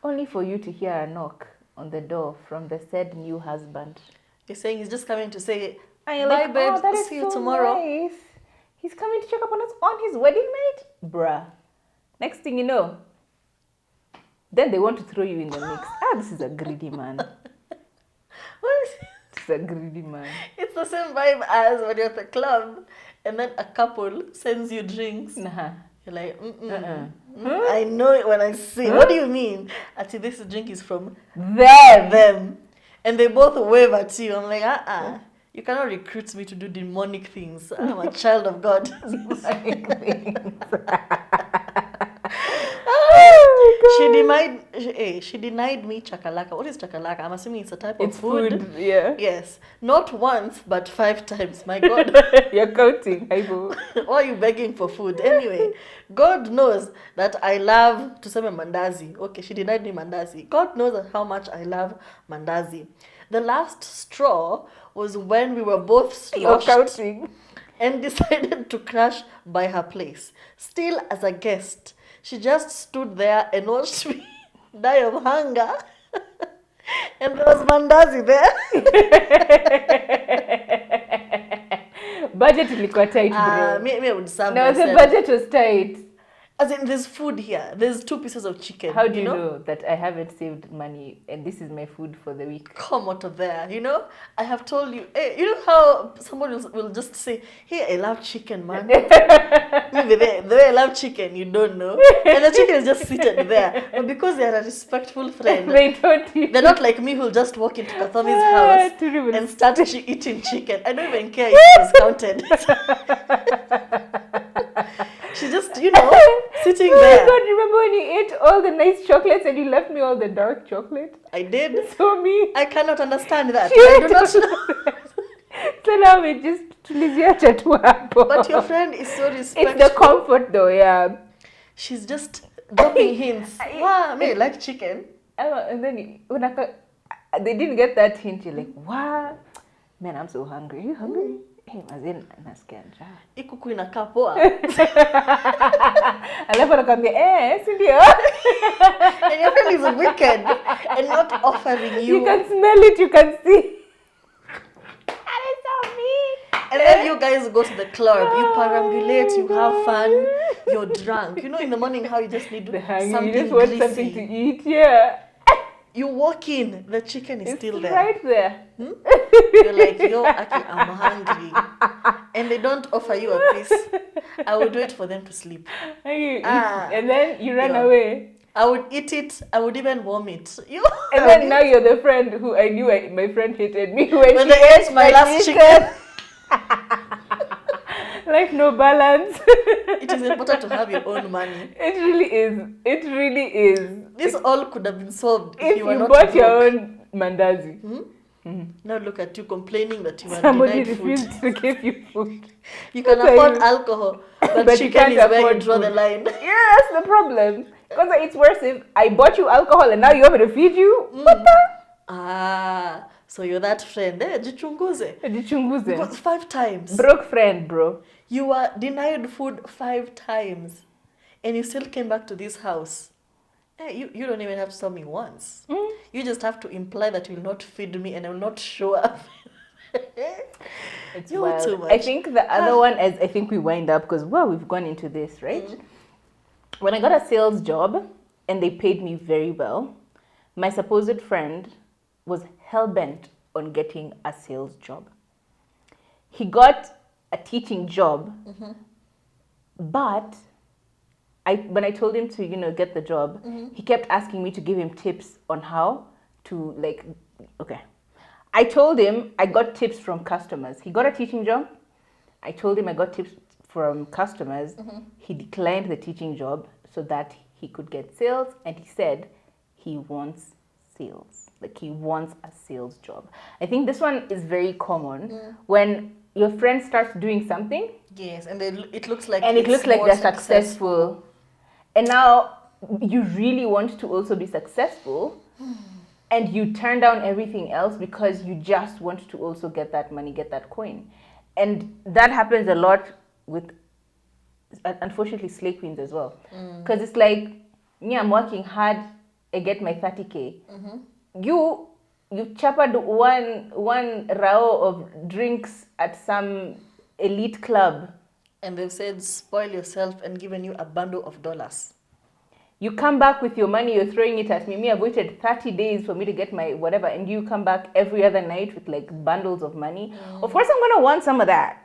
Only for you to hear a knock on the door from the said new husband. You're saying he's just coming to say, And you're bye, like, babe, oh, that is see you so tomorrow. nice. He's coming to check up on us on his wedding night? Bruh. Next thing you know, then they want to throw you in the mix. This is a greedy man. What is it? This is a greedy man. It's the same vibe as when you're at the club and then a couple sends you drinks. Nah. You're like, I know it when I see it. What do you mean? Actually, this drink is from them. And they both wave at you. I'm like, you cannot recruit me to do demonic things. I'm a child of God. Demonic things. She denied me chakalaka. What is chakalaka? I'm assuming it's a type of It's food, yeah. Yes. Not once, but 5 times. My God. You're counting. Why are you begging for food? Anyway, God knows that I love to say mandazi. Okay, she denied me mandazi. God knows how much I love mandazi. The last straw was when we were both sloshed and decided to crash by her place. Still as a guest. She just stood there and watched me die of hunger. And there was mandazi there. Budget ilikuwa tight, bro. Me would serve No, myself. the budget was tight. As in, there's food here. There's 2 pieces of chicken. How do you know that I haven't saved money and this is my food for the week? Come out of there, I have told you. Hey, you know how someone will just say, hey, I love chicken, man. Maybe the way I love chicken, you don't know. And the chicken is just seated there. But because they are a respectful friend, they're not like me who'll just walk into Kathomi's house and start eating chicken. I don't even care if it was counted. She just, sitting there. Oh my God, remember when you ate all the nice chocolates and you left me all the dark chocolate? I did. So me. I cannot understand that. I do not know. So now we just tuliziacha tu hapo. But your friend is so respectful. It's the comfort though, yeah. She's just dropping hints. Wow, I like chicken. And then they didn't get that hint. You're like, wow, man, I'm so hungry. Are you hungry? Hey, mazin nasikia njaa. Hii kuku inakaa poa. Alafu anakuambia, si ndio? And your friend is wicked and not offering you. You can smell it, you can see. That is so mean. And then you guys go to the club, you perambulate, you have fun, you're drunk. In the morning how you just need something you just want greasy. something to eat, yeah. You walk in, the chicken is still there. Right there. You're like, Aki, I'm hungry. And they don't offer you a piece. I would wait for them to sleep. And then you run away. I would eat it. I would even vomit. And then now you're the friend who I knew my friend hated me when they ate my last chicken. Life no balance. It is important to have your own money. It really is. It really is. This all could have been solved if you were you not bought broke. your own mandazi. Now look at you complaining that you are Somebody denied food. refused to give you food. You can afford alcohol, but chicken is where you draw the line. Yeah, that's the problem. Because it's worse if I bought you alcohol and now you want me to feed you. What the? So you're that friend. Jichunguze. Jichunguze. Because 5 times. Broke friend, bro. You were denied food 5 times. And you still came back to this house. You don't even have to tell me once. You just have to imply that you will not feed me and I will not show up. It's You're too much. I think the other one is, I think we wind up because, we've gone into this, right? When I got a sales job and they paid me very well, my supposed friend was hell-bent on getting a sales job. He got a teaching job, but when I told him to, get the job, he kept asking me to give him tips on how to okay. I told him I got tips from customers. He got a teaching job. I told him I got tips from customers. He declined the teaching job so that he could get sales, and he said he wants sales. Like, he wants a sales job. I think this one is very common when your friend starts doing something. Yes, and it looks like they're successful. And now you really want to also be successful, and you turn down everything else because you just want to also get that money, get that coin. And that happens a lot with, unfortunately, slay queens as well. Because it's like, me, I'm working hard, I get my 30K. You chappered one row of drinks at some elite club. And they've said, spoil yourself, and given you a bundle of dollars. You come back with your money, you're throwing it at me. Me, I've waited 30 days for me to get my whatever, and you come back every other night with like bundles of money. Of course, I'm gonna want some of that,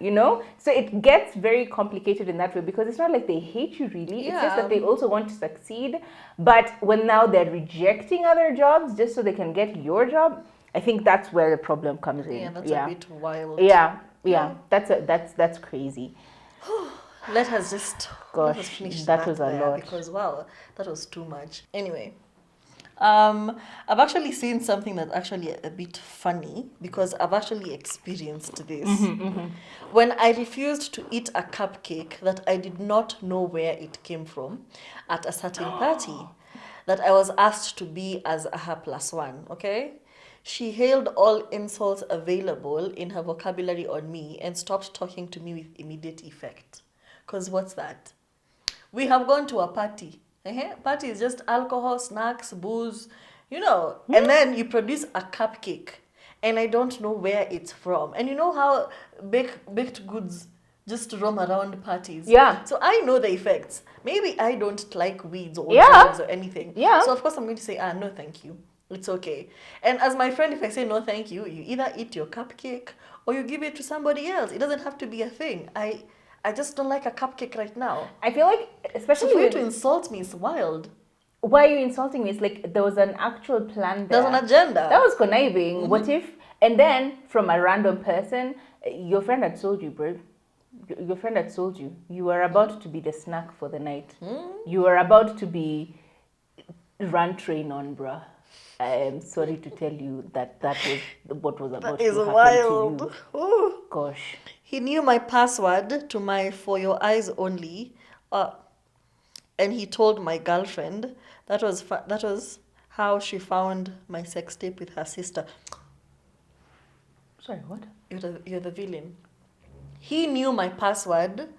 So it gets very complicated in that way, because it's not like they hate you really. It's just that they also want to succeed. But when now they're rejecting other jobs just so they can get your job, I think that's where the problem comes in. Yeah, that's a bit wild. Yeah. That's crazy. Let us just finish that was a lot. Because wow, that was too much. Anyway, I've actually seen something that's actually a bit funny, because I've actually experienced this. When I refused to eat a cupcake that I did not know where it came from at a certain party that I was asked to be as a her plus one, okay? She hailed all insults available in her vocabulary on me and stopped talking to me with immediate effect. Because what's that? We have gone to a party. Party is just alcohol, snacks, booze, and then you produce a cupcake and I don't know where it's from. And you know how baked goods just roam around parties? Yeah. So I know the effects. Maybe I don't like weeds or drugs or anything. Yeah. So of course I'm going to say, no, thank you. It's okay. And as my friend, if I say no, thank you, you either eat your cupcake or you give it to somebody else. It doesn't have to be a thing. I just don't like a cupcake right now. I feel like, especially for you to insult me is wild. Why are you insulting me? It's like there was an actual plan there. There's an agenda. That was conniving. What if? And then from a random person, your friend had sold you, bro. Your friend had sold you. You were about to be the snack for the night. You were about to be run train on, bruh. I am sorry to tell you that was what was about to happen wild. to you. Ooh. Gosh. He knew my password to my For Your Eyes Only, and he told my girlfriend. That was how she found my sex tape with her sister. Sorry, what? You're the villain. He knew my password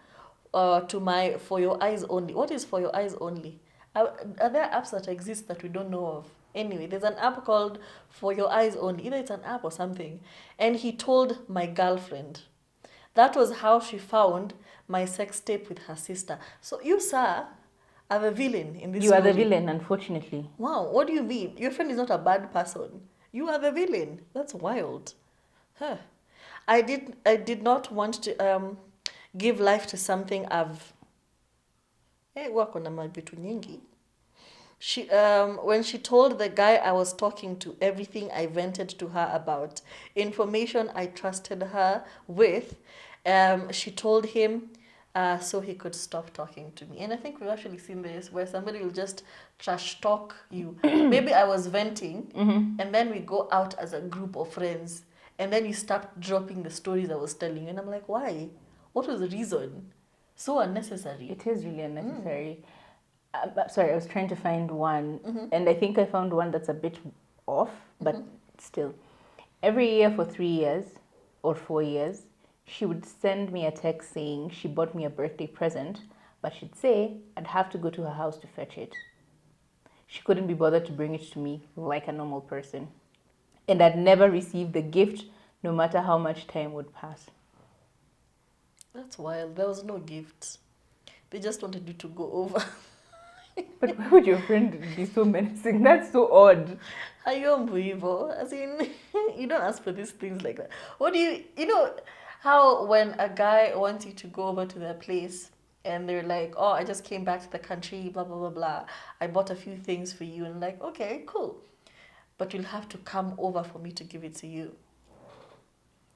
to my For Your Eyes Only. What is For Your Eyes Only? Are there apps that exist that we don't know of? Anyway, there's an app called For Your Eyes Only. Either it's an app or something. And he told my girlfriend. That was how she found my sex tape with her sister. So you, sir, are the villain in this You are the story. villain, unfortunately. Wow, what do you mean? Your friend is not a bad person. You are the villain. That's wild. Huh. I did not want to give life to something I've wako na mabitu nyingi. When she told the guy I was talking to everything I vented to her about, information I trusted her with, she told him so he could stop talking to me. And I think we've actually seen this where somebody will just trash talk you. Maybe I was venting, and then we go out as a group of friends, and then you start dropping the stories I was telling you. And I'm like, why? What was the reason? So unnecessary. It is really unnecessary. Sorry, I was trying to find one, and I think I found one that's a bit off, but still. Every year for 3 years or 4 years, she would send me a text saying she bought me a birthday present, but she'd say I'd have to go to her house to fetch it. She couldn't be bothered to bring it to me like a normal person. And I'd never receive the gift, no matter how much time would pass. That's wild. There was no gift. They just wanted you to go over. But why would your friend be so menacing? That's so odd. As in, you don't ask for these things like that. What do you know how when a guy wants you to go over to their place and they're like, oh, I just came back to the country, blah, blah, blah, blah. I bought a few things for you. And like, okay, cool. But you'll have to come over for me to give it to you.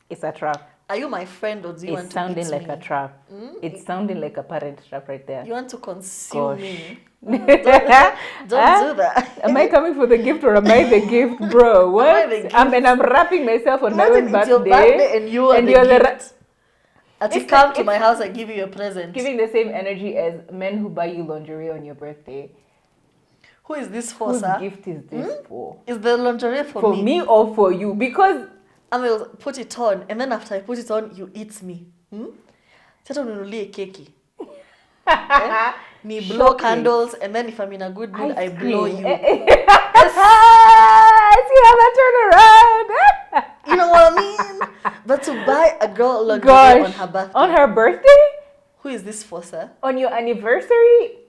It's a trap. Are you my friend or do you want It's to sounding eat like me? a trap. It's sounding like a parent trap right there. You want to consume Gosh. me? Don't do that. Am I coming for the gift or am I the gift, bro? What? Am I the gift? And I'm wrapping myself on my Imagine own it's your birthday and you are the gift. As you come to my house, I give you a present. Giving the same energy as men who buy you lingerie on your birthday. Who is this for, Whose sir? gift is this for? Is the lingerie for For me or for you? Because I will put it on, and then after I put it on, you eat me. Sasa ununulie keki. Me blow candles, and then if I'm in a good mood, I blow you. See how that turn around? You know what I mean? But to buy a girl lingerie on her birthday. On her birthday? Who is this for, sir? On your anniversary?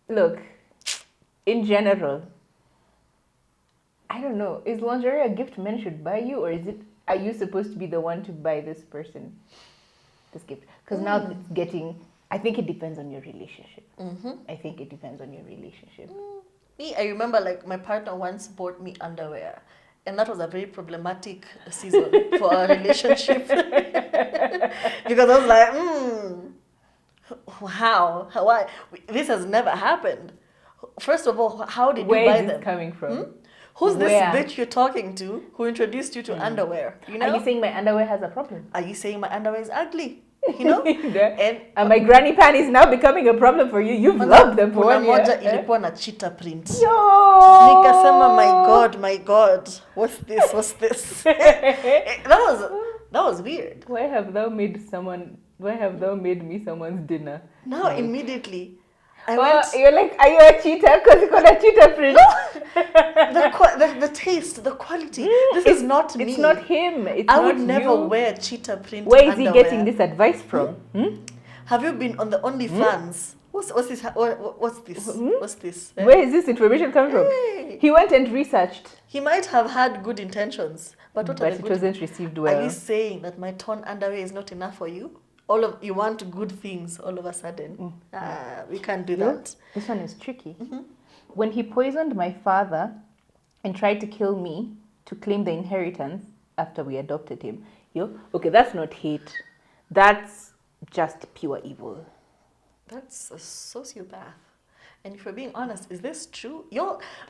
Look, in general, I don't know. Is lingerie a gift men should buy you, or are you supposed to be the one to buy this person this gift? Because now it's getting. I think it depends on your relationship. I think it depends on your relationship. Me, I remember like my partner once bought me underwear, and that was a very problematic season for our relationship because I was like, how? Why? This has never happened. First of all, how did you buy them? Where is this coming from? Who's this bitch you're talking to who introduced you to underwear? You know? Are you saying my underwear has a problem? Are you saying my underwear is ugly? You know? And my granny panties now becoming a problem for you. You've loved them for 1 year. Moja ilikuwa na cheetah print. Yo! Nikasema, my God, what's this? that was weird. Why have thou made me someone's dinner? Now like, immediately you're like, are you a cheetah? Because you got a cheetah print. No, the taste, the quality. This is not me. It's not him. I would never wear cheetah print. Where is he getting this advice from? Have you been on the OnlyFans? What's this? What's this? Where is this information coming from? He went and researched. He might have had good intentions, but it wasn't received well. Are you saying that my torn underwear is not enough for you? You want good things all of a sudden. We can't do that. This one is tricky. When he poisoned my father and tried to kill me to claim the inheritance after we adopted him. Okay, that's not hate. That's just pure evil. That's a sociopath. And if we're being honest, is this true?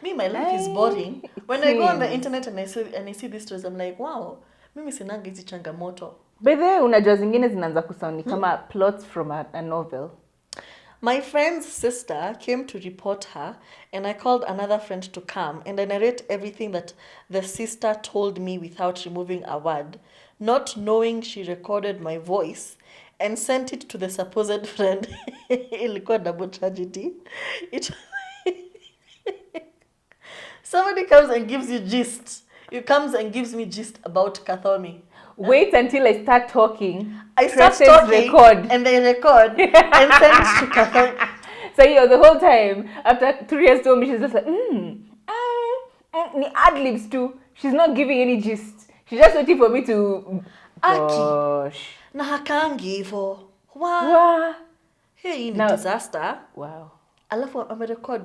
My life is boring. When I go on the internet and I see these stories, I'm like, wow, mimi sinanga hizi changamoto. By the way, unajua zingine zinaanza kusound kama plots from a novel. My friend's sister came to report her, and I called another friend to come, and I narrate everything that the sister told me without removing a word, not knowing she recorded my voice and sent it to the supposed friend. Ilikuwa double tragedy. Somebody comes and gives you gist. He comes and gives me gist about Kathomi. Wait until I start talking. I start talking, and they record and send to Kathomi. So the whole time, after 3 years told me, she's just like, ni ad-libs too. She's not giving any gist. She's just waiting for me to... Gosh. Na hakangi hivo. Wow. Hey, disaster. Wow. Alafu amerecord.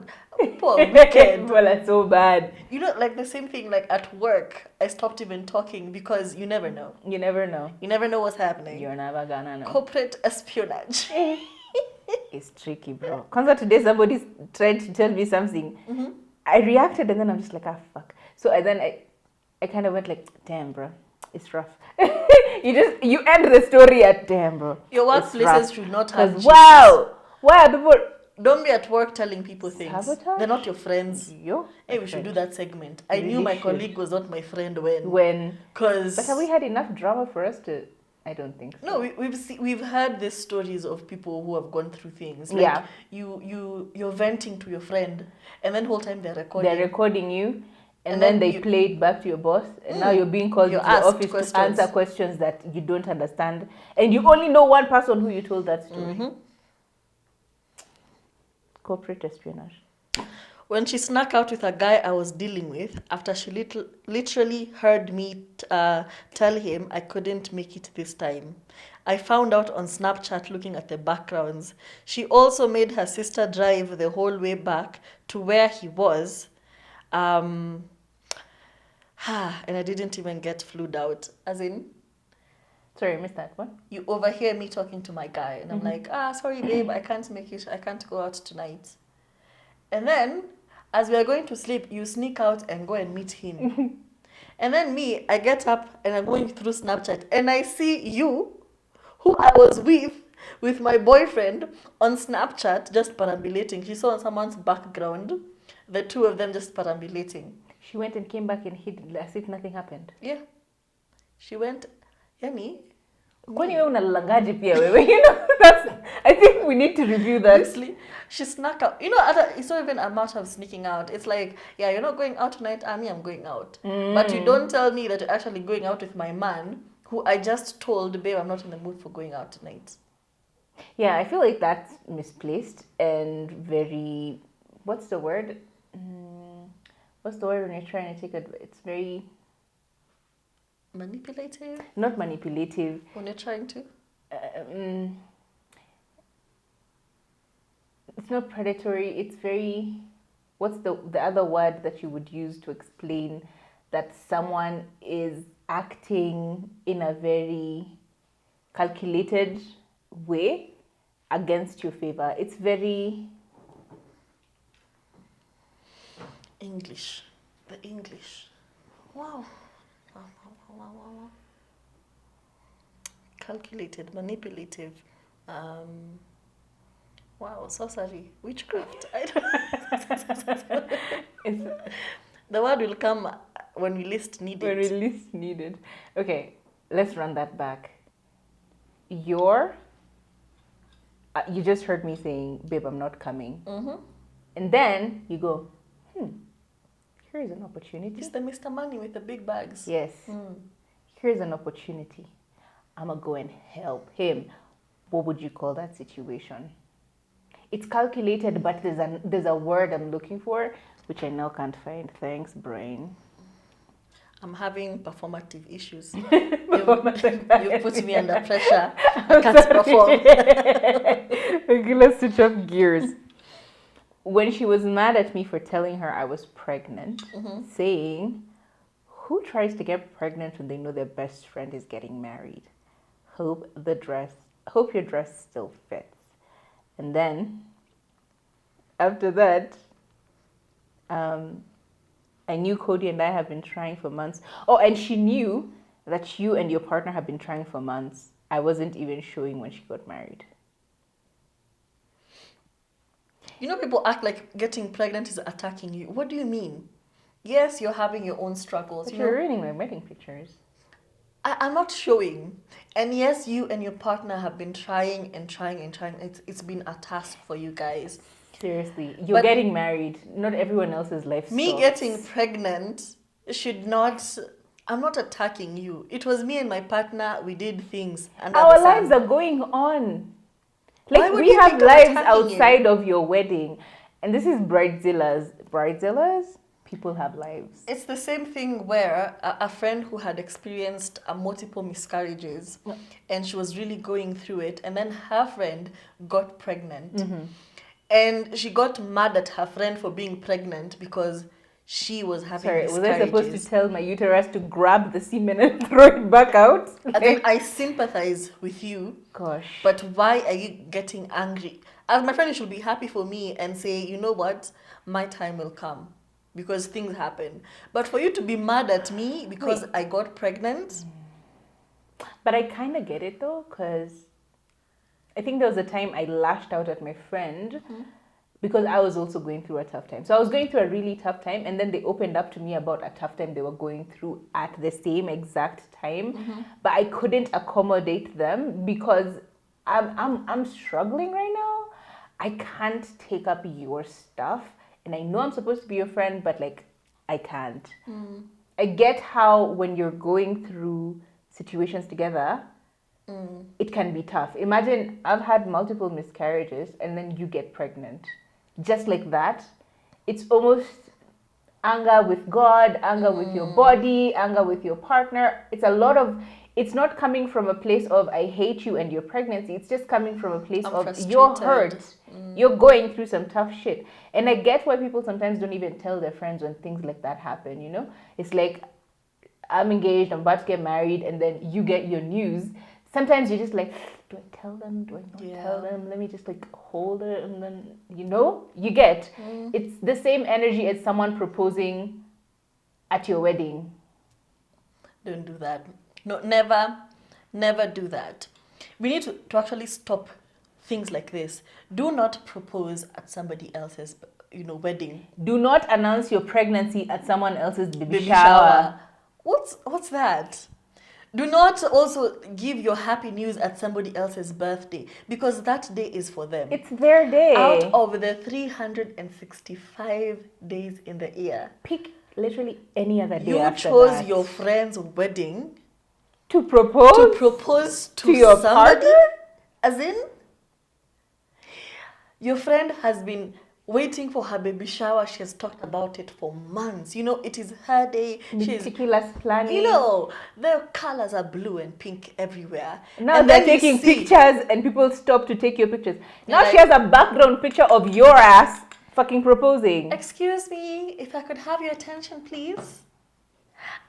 Poor wicked. People are so bad. You know, like the same thing, like at work, I stopped even talking because you never know. You never know. You never know what's happening. You're never gonna know. Corporate espionage. It's tricky, bro. Because today somebody tried to tell me something. I reacted and then I'm just like, fuck. So I kind of went like, damn, bro. It's rough. You end the story at damn, bro. Your workplaces should not have. Wow. Why are people... Don't be at work telling people things. Sabotage? They're not your friends. Hey, we should do that segment. I knew my colleague was not my friend when. But have we had enough drama for us to... I don't think so. No, we've heard these stories of people who have gone through things. Like you're venting to your friend, and then the whole time they're recording. They're recording you, and then they play it back to your boss, and now you're being called to the office to answer questions that you don't understand, and you only know one person who you told that story. Corporate espionage. when she snuck out with a guy I was dealing with after she literally heard me tell him I couldn't make it this time. I found out on Snapchat looking at the backgrounds. She also made her sister drive the whole way back to where he was. And I didn't even get flued out. As in, Sorry, I missed that one. you overhear me talking to my guy, and I'm like, sorry, babe, I can't make it. I can't go out tonight. And then, as we are going to sleep, you sneak out and go and meet him. And then me, I get up and I'm going through Snapchat, and I see you, who I was with my boyfriend on Snapchat, just perambulating. She saw on someone's background, the two of them just perambulating. She went and came back and hid as if nothing happened. Yeah. She went, yani. Kwani wewe unalalangaje pia wewe? You know, I think we need to review that. Honestly, she snuck out. It's not even a matter of sneaking out. It's like, yeah, you're not going out tonight, Ami, I'm going out. But you don't tell me that you're actually going out with my man, who I just told, babe, I'm not in the mood for going out tonight. Yeah, I feel like that's misplaced and very, what's the word? What's the word when you're trying to take it? It's very... Manipulative? Not manipulative. When you're trying to? It's not predatory. It's very... What's the other word that you would use to explain that someone is acting in a very calculated way against your favor? It's very... English. The English. Wow. Wow. Calculated, manipulative. Wow, sorcery, witchcraft. I don't The word will come when we least need it. When we least need it. Okay, let's run that back. You just heard me saying, babe, I'm not coming. Mm-hmm. And then you go, here's an opportunity. It's the Mr. Money with the big bags. Yes. Here's an opportunity. I'm going to go and help him. What would you call that situation? It's calculated, but there's a word I'm looking for, which I now can't find. Thanks, brain. I'm having performative issues. You've put me under pressure. I can't perform. Okay, let's switch up gears. When she was mad at me for telling her I was pregnant, saying, who tries to get pregnant when they know their best friend is getting married? Hope your dress still fits. And then, after that, I knew Cody and I have been trying for months. Oh, and she knew that you and your partner have been trying for months. I wasn't even showing when she got married. People act like getting pregnant is attacking you. What do you mean? Yes, you're having your own struggles. But you're ruining my wedding pictures. I'm not showing. And yes, you and your partner have been trying. It's been a task for you guys. Seriously, you're getting married. Not everyone else's life Me stops. getting pregnant should not... I'm not attacking you. It was me and my partner. We did things. Our lives are going on. Like, we have lives outside of your wedding. And this is Bridezillas. Bridezillas? People have lives. It's the same thing where a friend who had experienced multiple miscarriages and she was really going through it, and then her friend got pregnant. And she got mad at her friend for being pregnant because she was having miscarriages. Was I supposed to tell my uterus to grab the semen and throw it back out? And then I sympathize with you. Gosh. But why are you getting angry? As my friend, you should be happy for me and say, you know what? My time will come. Because things happen. But for you to be mad at me because I got pregnant... But I kind of get it though, because I think there was a time I lashed out at my friend because I was also going through a tough time. So I was going through a really tough time, and then they opened up to me about a tough time they were going through at the same exact time. But I couldn't accommodate them because I'm struggling right now. I can't take up your stuff. And I know I'm supposed to be your friend, but I can't. I get how when you're going through situations together, it can be tough. Imagine I've had multiple miscarriages and then you get pregnant. Just like that. it's almost anger with God, anger with your body, anger with your partner. It's not coming from a place of I hate you and your pregnancy. It's just coming from a place I'm of frustrated. you're hurt. You're going through some tough shit. And I get why people sometimes don't even tell their friends when things like that happen, you know? It's like, I'm engaged, I'm about to get married, and then you get your news. Sometimes you're just like, do I tell them? Do I not tell them? Let me just like hold it, and then, you know, you get. It's the same energy as someone proposing at your wedding. Don't do that. No, never do that. We need to actually stop things like this. Do not propose at somebody else's, wedding. Do not announce your pregnancy at someone else's baby shower. shower. What's that? Do not also give your happy news at somebody else's birthday, because that day is for them. It's their day. Out of the 365 days in the year, Pick literally any other day you after chose that. your friend's wedding to propose to your somebody. partner? As in, your friend has been waiting for her baby shower. She has talked about it for months. It is her day. Meticulous planning. The colors are blue and pink everywhere. Now And they're then you taking see- pictures and people stop to take your pictures. Now Like- she has a background picture of your ass fucking proposing. Excuse me, if I could have your attention, please.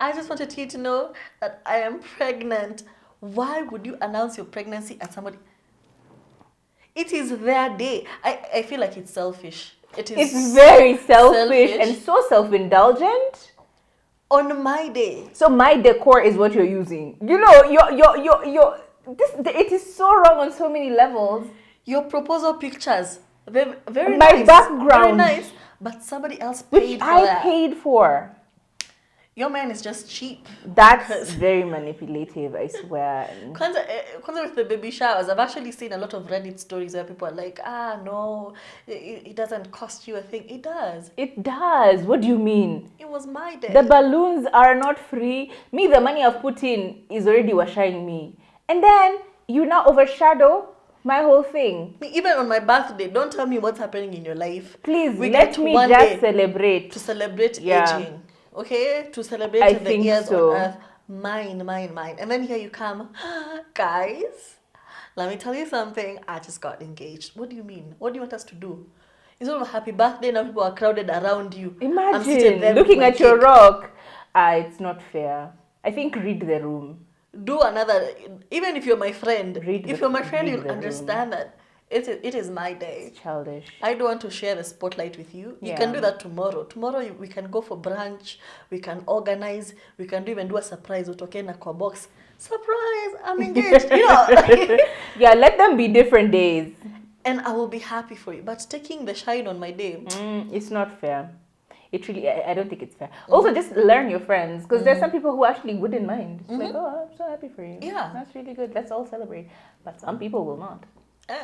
I just wanted you to know that I am pregnant. Why would you announce your pregnancy at somebody? It is their day. I feel like it's selfish. It's very selfish selfish. and so self-indulgent. On my day. So my decor is what you're using. It is so wrong on so many levels. Your proposal pictures, they're very My nice. background. Very nice. But somebody else paid Which for I that. paid for. Your man is just cheap. That's very manipulative, I swear. Kwanza with the baby showers, I've actually seen a lot of Reddit stories where people are like, no, it doesn't cost you a thing. It does. It does. What do you mean? It was my day. The balloons are not free. Me, the money I've put in is already washing me. And then you now overshadow my whole thing. Even on my birthday, don't tell me what's happening in your life. Please, We let get me one just day celebrate. to celebrate Yeah. aging. Okay? To celebrate I the think years so. on earth. Mine. And then here you come. Guys, let me tell you something. I just got engaged. What do you mean? What do you want us to do? Instead of a happy birthday, now people are crowded around you. I'm seated there Imagine with looking my at your cake. rock. It's not fair. I think read the room. Do another, even if you're my friend. Read If the- you're my friend, read you'll the understand that it is my day. It's childish. I don't want to share the spotlight with you. You can Yeah. do that tomorrow. Tomorrow we can go for brunch. We can organize. We can even do a surprise. Utoke na kwa box. Surprise! I'm engaged. Yeah, let them be different days. And I will be happy for you. But taking the shine on my day. It's not fair. It really, I don't think it's fair. Also, just learn your friends, because there's some people who actually wouldn't mind. It's like, oh, I'm so happy for you. Yeah. That's really good. Let's all celebrate. But some people will not.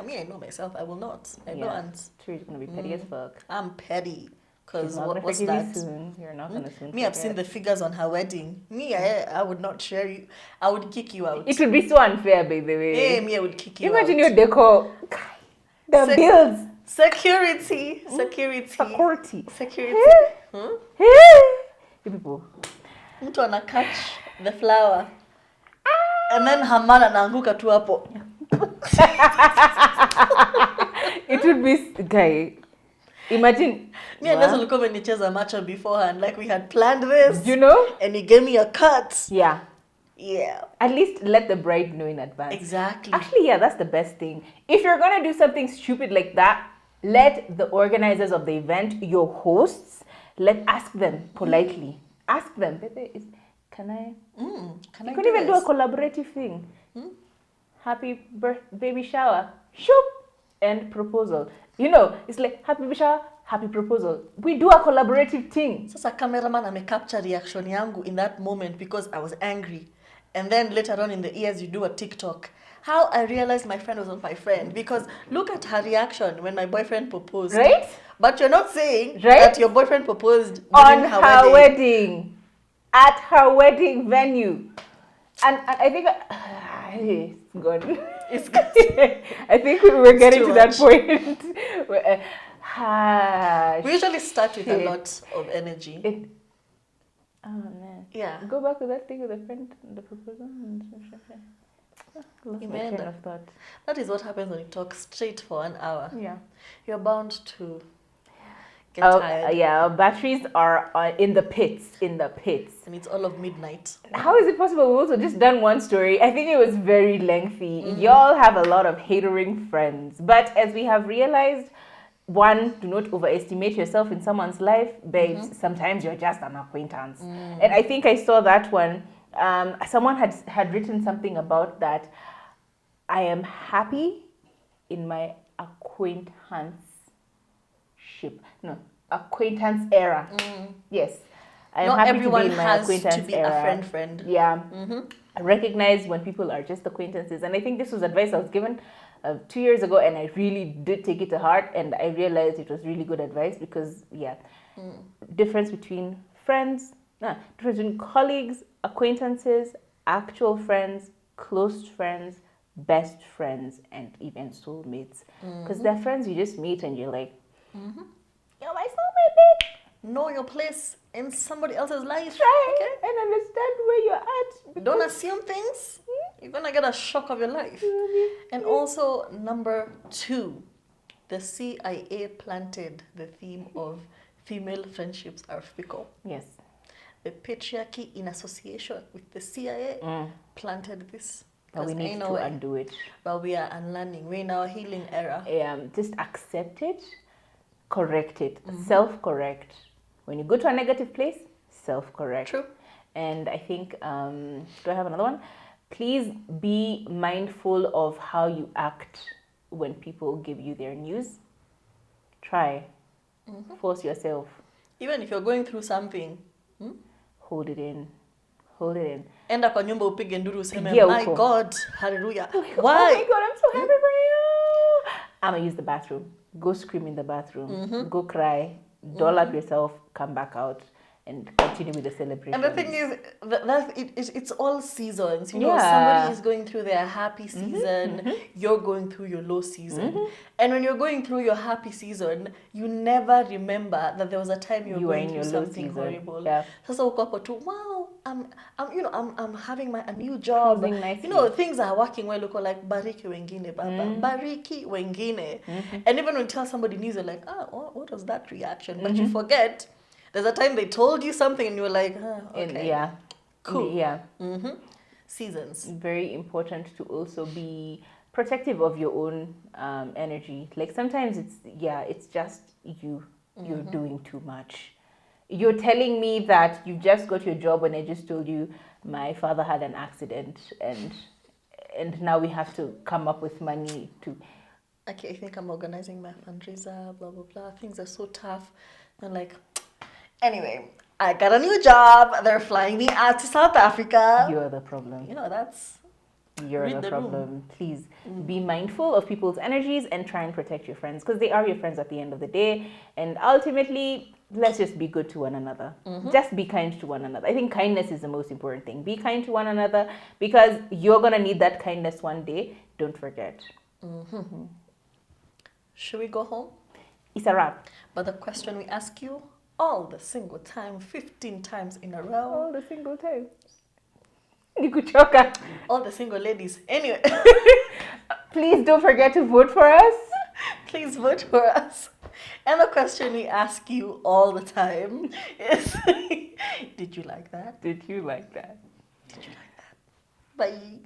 Me, I know myself. I will not. I Yeah. don't. She's gonna be petty as fuck. I'm petty. She's Because not gonna what's forgive you that? soon. You're not gonna soon. Me, I've seen the forget. figures on her wedding. Me, I would not share you. I would kick you out. It would be so unfair, by the way. Hey, me, I would kick you Imagine out. your decor. The Se- bills. Security. Security. Hmm? You people. Mtu ana catch the flower. And then her man anaanguka tu hapo. It would be guy. Imagine. Me and Nessa ulikuwa umenicheza macho beforehand, like we had planned this. You know? And you gave me a cut. Yeah. Yeah. At least let the bride know in advance. Exactly. Actually, yeah, that's the best thing. If you're gonna do something stupid like that, let the organizers of the event, your hosts, ask them politely. Ask them, baby, can I? Can You I could do even do this? a collaborative thing. Happy baby shower, shoop, and proposal. It's like happy baby shower, happy proposal. We do a collaborative thing. Sasa cameraman amecapture reaction yangu in that moment because I was angry. And then later on in the years you do a TikTok. How I realized my friend was not my friend. Because look at her reaction when my boyfriend proposed. Right? But you're not saying Right? that your boyfriend proposed On during her wedding. At her wedding venue. And I think it's gone. It's good. I think we're getting too to that much. point. We We usually start with a Shit. lot of energy. Oh man. Yeah. Go back to that thing with a friend, the proposal. Lost my train Imelda. of thought. That is what happens when you talk straight for an hour. Yeah. You're bound to get tired. Yeah, batteries are in the pits. In the pits. And it's all of midnight. How is it possible? We've also just done one story. I think it was very lengthy. Y'all have a lot of hatering friends. But as we have realized, one, do not overestimate yourself in someone's life. Babes, sometimes you're just an acquaintance. And I think I saw that one. Someone had written something about that. I am happy in my acquaintance era. Yes. I am Not happy everyone to be in my has acquaintance to be era. a friend. Yeah. I recognize when people are just acquaintances. And I think this was advice I was given 2 years ago, and I really did take it to heart, and I realized it was really good advice because, difference between difference between colleagues, acquaintances, actual friends, close friends, best friends, and even soulmates. Because they're friends you just meet and you're like, you're my soulmate, bitch. Know your place in somebody else's life. Try Okay? and understand where you're at. Don't assume things. You're gonna get a shock of your life. And also, number 2, the CIA planted the theme of female friendships are fickle. Yes. The patriarchy in association with the CIA planted this. But we need to undo it. But we are unlearning. We're in our healing era. Just accept it, correct it, self-correct. When you go to a negative place, self-correct. True. And I think, do I have another one? Please be mindful of how you act when people give you their news. Try. Force yourself. Even if you're going through something, Hold it in. Hold it in. enda kwa nyumba upige nduru useme, Pigia my huko. God, hallelujah. Oh Why? my God, I'm so happy for you. I'm gonna use the bathroom. Go scream in the bathroom. Go cry. Doll up yourself. Come back out. And continue with the celebration. And the thing is, it's all seasons. You know, Yeah. somebody is going through their happy season. You're going through your low season. And when you're going through your happy season, you never remember that there was a time you were were going in through your low something season. horrible. Yeah. Sasa uko hapo tu, wow, I'm having a new job. Cruising nicely. You know, things are working well. Uko like, bariki wengine, baba. Bariki wengine. And even when you tell somebody news, you're like, what was that reaction? But you forget. There's a time they told you something and you were like, okay. Cool. Yeah. Seasons. Very important to also be protective of your own energy. Like sometimes it's just you're doing too much. You're telling me that you just got your job when I just told you my father had an accident and now we have to come up with money to. Okay, I think I'm organizing my fundraiser, blah, blah, blah. Things are so tough. And like, anyway, I got a new job. They're flying me out to South Africa. You're the problem. You know, You're the problem. Please be mindful of people's energies and try and protect your friends because they are your friends at the end of the day. And ultimately, let's just be good to one another. Just be kind to one another. I think kindness is the most important thing. Be kind to one another because you're going to need that kindness one day. Don't forget. Should we go home? It's a wrap. But the question we ask you all the single time, 15 times in a row. All the single time. Nikuchoka. All the single ladies. Anyway. Please don't forget to vote for us. Please vote for us. And the question we ask you all the time is, did you like that? Did you like that? Did you like that? Bye.